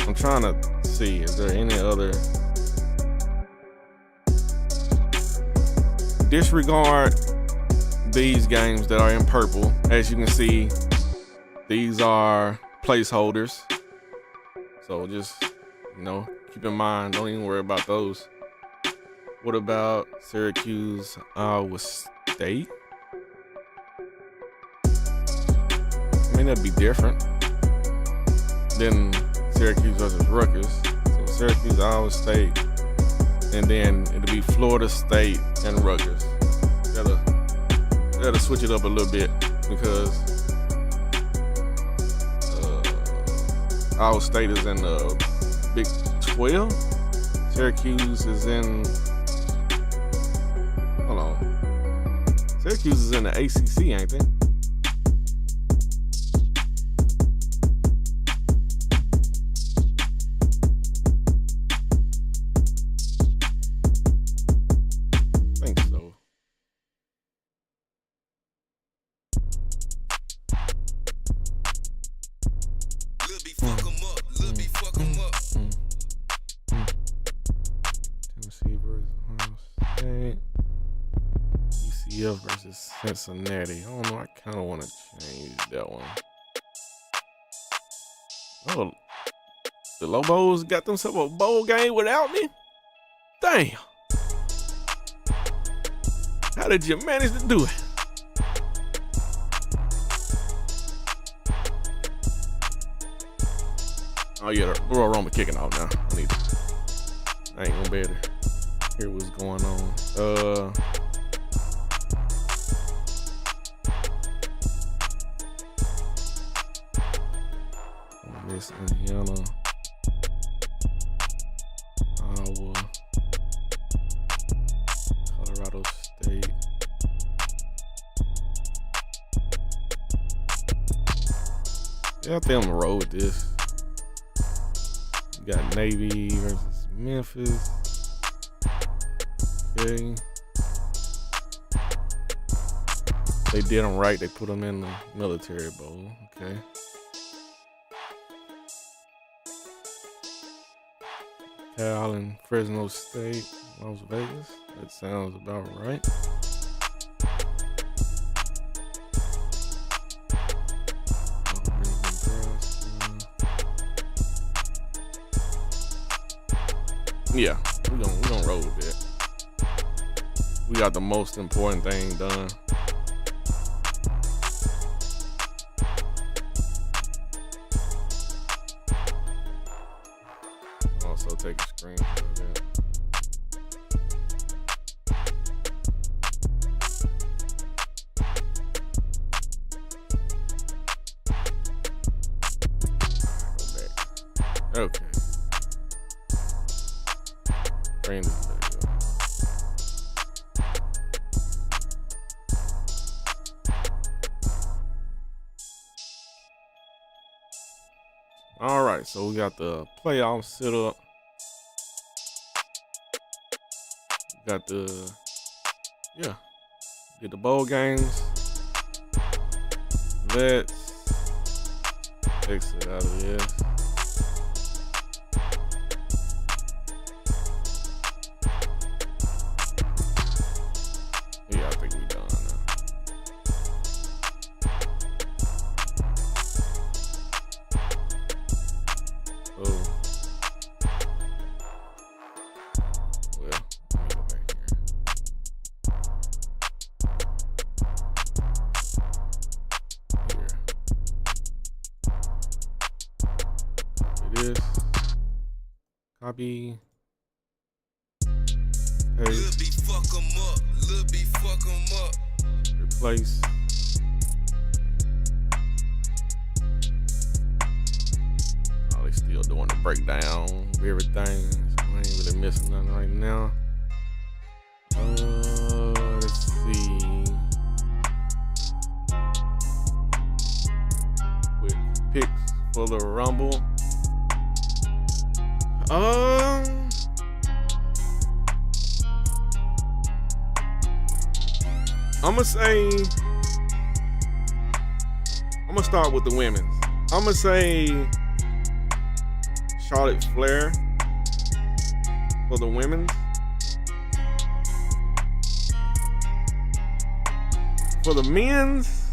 I'm trying to see, is there any other? Disregard these games that are in purple. As you can see, these are placeholders. So just, keep in mind, don't even worry about those. What about Syracuse, Iowa State? I mean, that'd be different than Syracuse versus Rutgers. So Syracuse, Iowa State, and then it'll be Florida State and Rutgers. Gotta switch it up a little bit because Iowa State is in the Big 12. Syracuse is in. Hold on. Syracuse is in the ACC, ain't they? Versus Cincinnati. I don't know. I kind of want to change that one. Oh, the Lobos got themselves a bowl game without me? Damn. How did you manage to do it? Oh, yeah, the Royal Rumble kicking off now. I ain't gonna be able to hear what's going on. Miss Indiana, Iowa, Colorado State. Yeah, I think I'm gonna roll with this. You got Navy versus Memphis. Okay. They did them right. They put them in the Military Bowl. Okay. Cal and Fresno State, Las Vegas. That sounds about right. Yeah, we're gonna roll with it. We got the most important thing done. Also take a screenshot of that. Go back. Okay. Bring this back up. All right, so we got the playoff set up. Got get the bowl games. Let's exit out of this. Yeah, I think we done now. Oh. Well, let me go back here. Copy this. Copy. Paste. Replace. Oh, they still doing the breakdown of everything. So I ain't really missing nothing right now. Let's see. Quick picks for the Rumble. I'm gonna start with the women's. I'm gonna say Charlotte Flair for the women's. For the men's,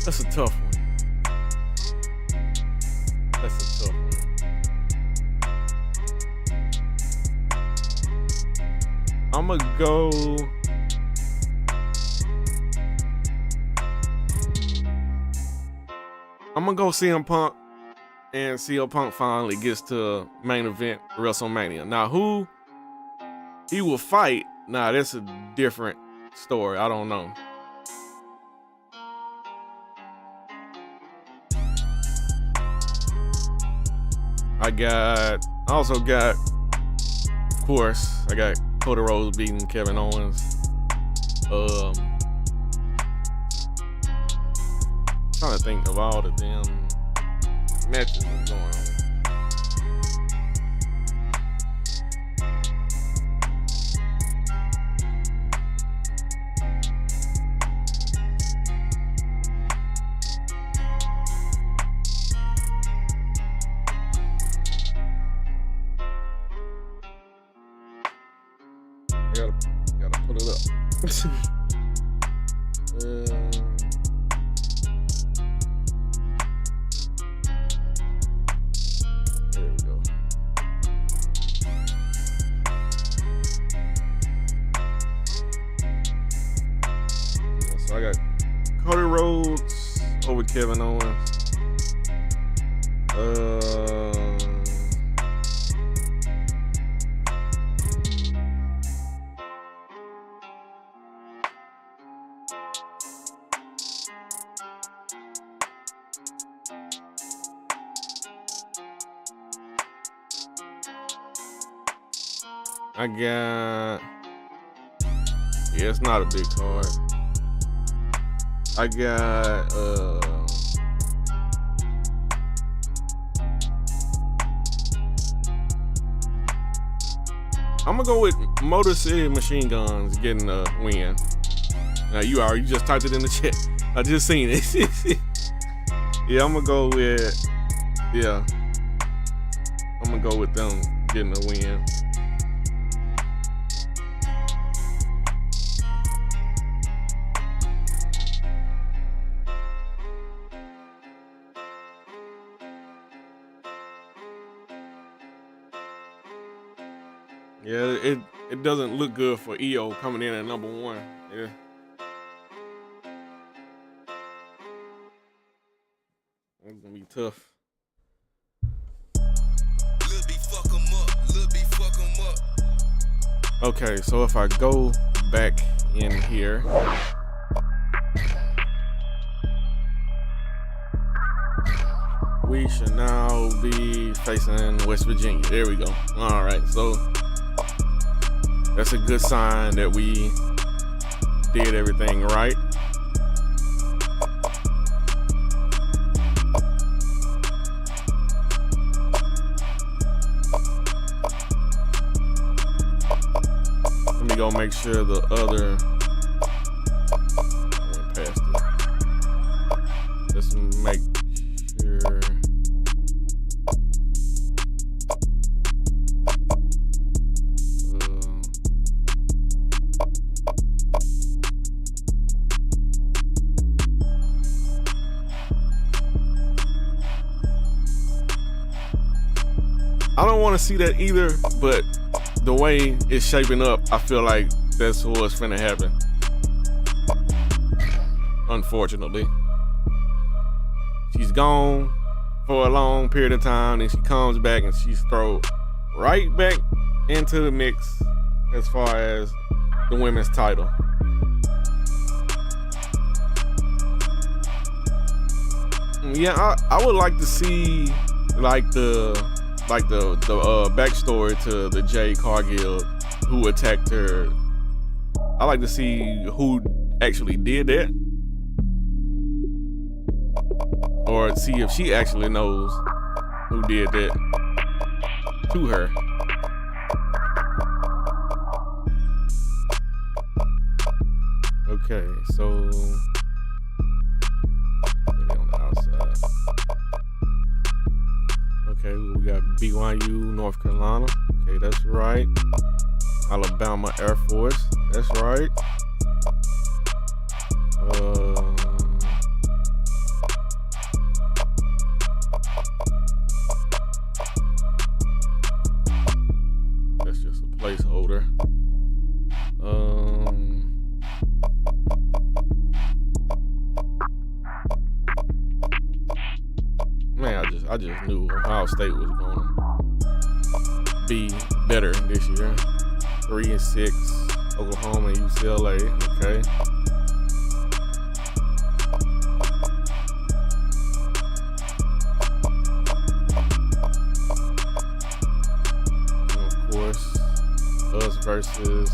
that's a tough one. I'm gonna go. CM Punk, and CM Punk finally gets to main event WrestleMania. Now, who he will fight? Nah, that's a different story. I don't know. I also got, of course, I got Cody Rhodes beating Kevin Owens. Trying to think of all the damn matches that's going on. Gotta put it up. There we go. So I got Cody Rhodes over Kevin Owens. I got, it's not a big card. I got, I'm gonna go with Motor City Machine Guns getting a win. Now you just typed it in the chat. I just seen it. Yeah, I'm gonna go with them getting a win. Yeah, it doesn't look good for EO coming in at number 1. Yeah. It's gonna be tough. Okay, so if I go back in here, we should now be facing West Virginia. There we go. All right, so that's a good sign that we did everything right. Let me go make sure the other, I went past it. Let's make sure. I don't want to see that either, but the way it's shaping up, I feel like that's what's finna happen. Unfortunately. She's gone for a long period of time, and she comes back and she's thrown right back into the mix as far as the women's title. Yeah, I would like to see the backstory to the Jade Cargill who attacked her. I like to see who actually did that, or see if she actually knows who did that. to her. Okay, so on the outside. Okay, we got BYU, North Carolina. Okay, that's right. Alabama Air Force. That's right. That's just a placeholder. Man, I just knew Ohio State was gonna be better this year. 3-6, Oklahoma and UCLA. Okay. And of course, us versus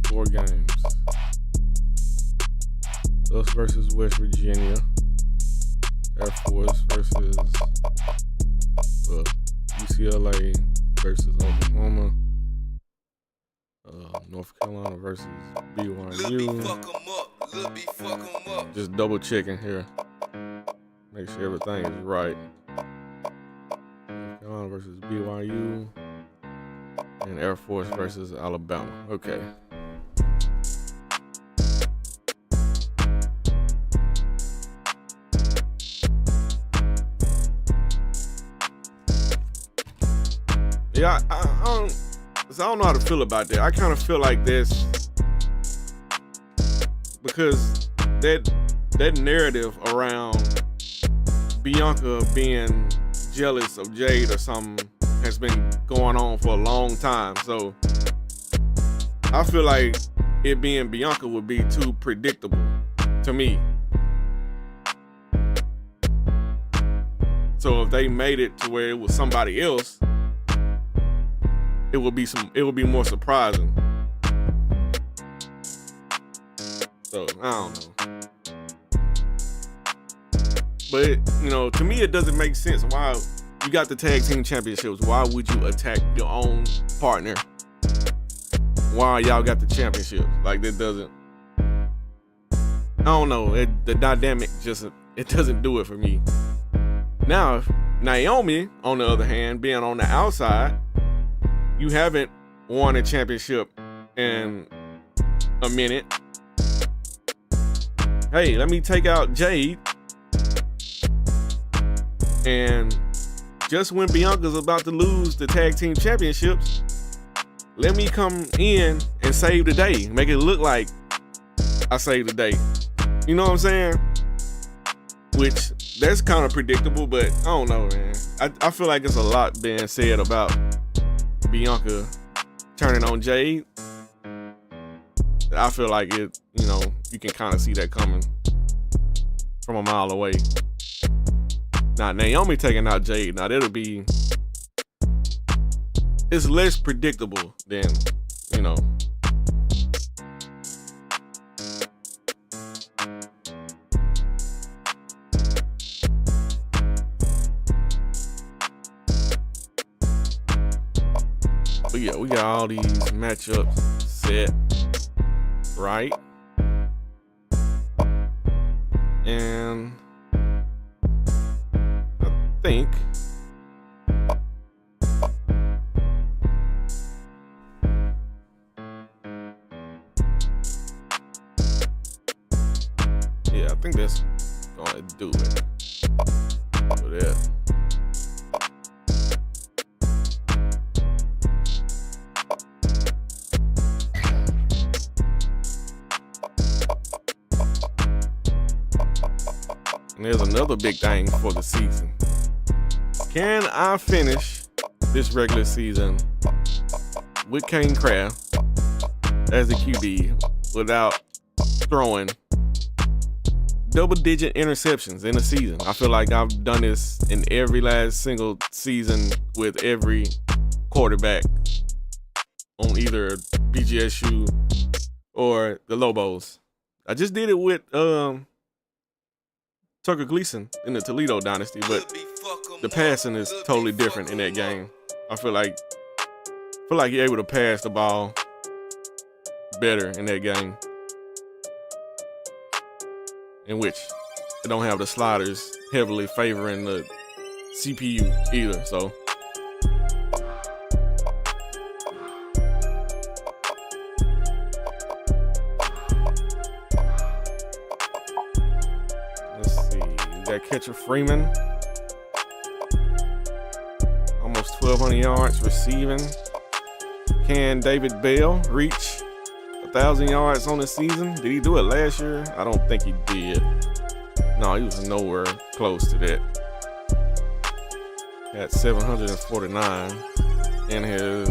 four games. Us versus West Virginia. Air Force versus UCLA versus Oklahoma. North Carolina versus BYU. Just double checking here. Make sure everything is right. North Carolina versus BYU. And Air Force versus Alabama. Okay. Yeah, I don't know how to feel about that. I kind of feel like this because that narrative around Bianca being jealous of Jade or something has been going on for a long time. So I feel like it being Bianca would be too predictable to me. So if they made it to where it was somebody else, it would be more surprising. So I don't know. But to me it doesn't make sense why you got the tag team championships. Why would you attack your own partner? Why y'all got the championships? Like that doesn't. I don't know. The dynamic it doesn't do it for me. Now, if Naomi, on the other hand, being on the outside, you haven't won a championship in a minute. Hey, let me take out Jade. And just when Bianca's about to lose the tag team championships, let me come in and save the day. Make it look like I saved the day. You know what I'm saying? Which, that's kind of predictable, but I don't know, man. I feel like there's a lot being said about Bianca turning on Jade. I feel like it, you can kind of see that coming from a mile away. Now, Naomi taking out Jade, now it's less predictable than, But yeah, we got all these matchups set right. And I think that's gonna do it for that. And there's another big thing for the season. Can I finish this regular season with Kane Kraft as the QB without throwing double-digit interceptions in a season? I feel like I've done this in every last single season with every quarterback on either BGSU or the Lobos. I just did it with Tucker Gleason in the Toledo Dynasty, but the passing is totally different in that game. I feel like you're able to pass the ball better in that game, in which they don't have the sliders heavily favoring the CPU either. So let's see, we got catcher Freeman, almost 1,200 yards receiving. Can David Bell reach 1,000 yards on the season? Did he do it last year? I don't think he did. No, he was nowhere close to that. At 749 in his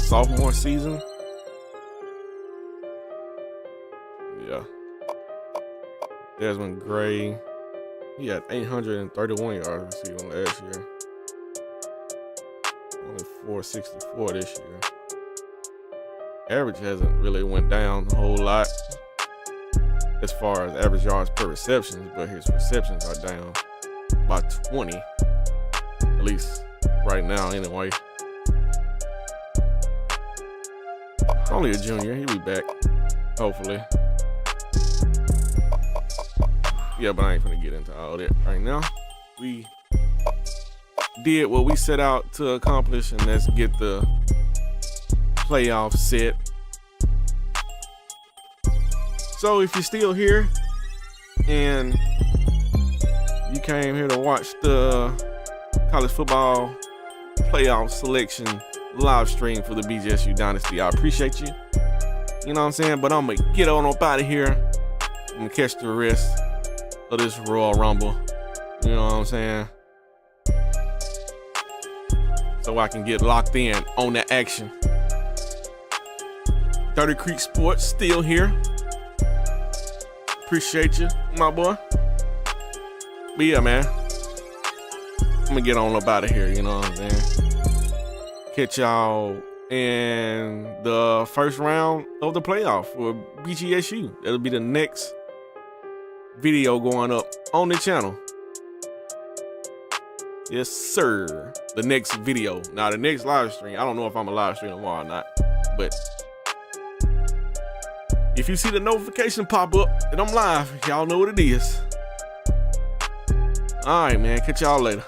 sophomore season. Yeah. Desmond Gray, he had 831 yards receiving last year. Only 464 this year. Average hasn't really went down a whole lot as far as average yards per receptions, but his receptions are down by 20, at least right now anyway. Only a junior, he'll be back, hopefully. Yeah, but I ain't gonna get into all that right now. We did what we set out to accomplish, and let's get the playoff set. So if you're still here and you came here to watch the college football playoff selection live stream for the BGSU Dynasty, I appreciate you. You know what I'm saying? But I'm gonna get on up out of here and catch the rest of this Royal Rumble. You know what I'm saying? So I can get locked in on the action. Dirty Creek Sports still here. Appreciate you, my boy. But yeah, man, I'm gonna get on up out of here, you know what I'm saying? Catch y'all in the first round of the playoff for BGSU. That'll be the next video going up on the channel. Yes, sir. The next video. Now, the next live stream, I don't know if I'm a live stream tomorrow or not, but if you see the notification pop up that I'm live, y'all know what it is. All right, man. Catch y'all later.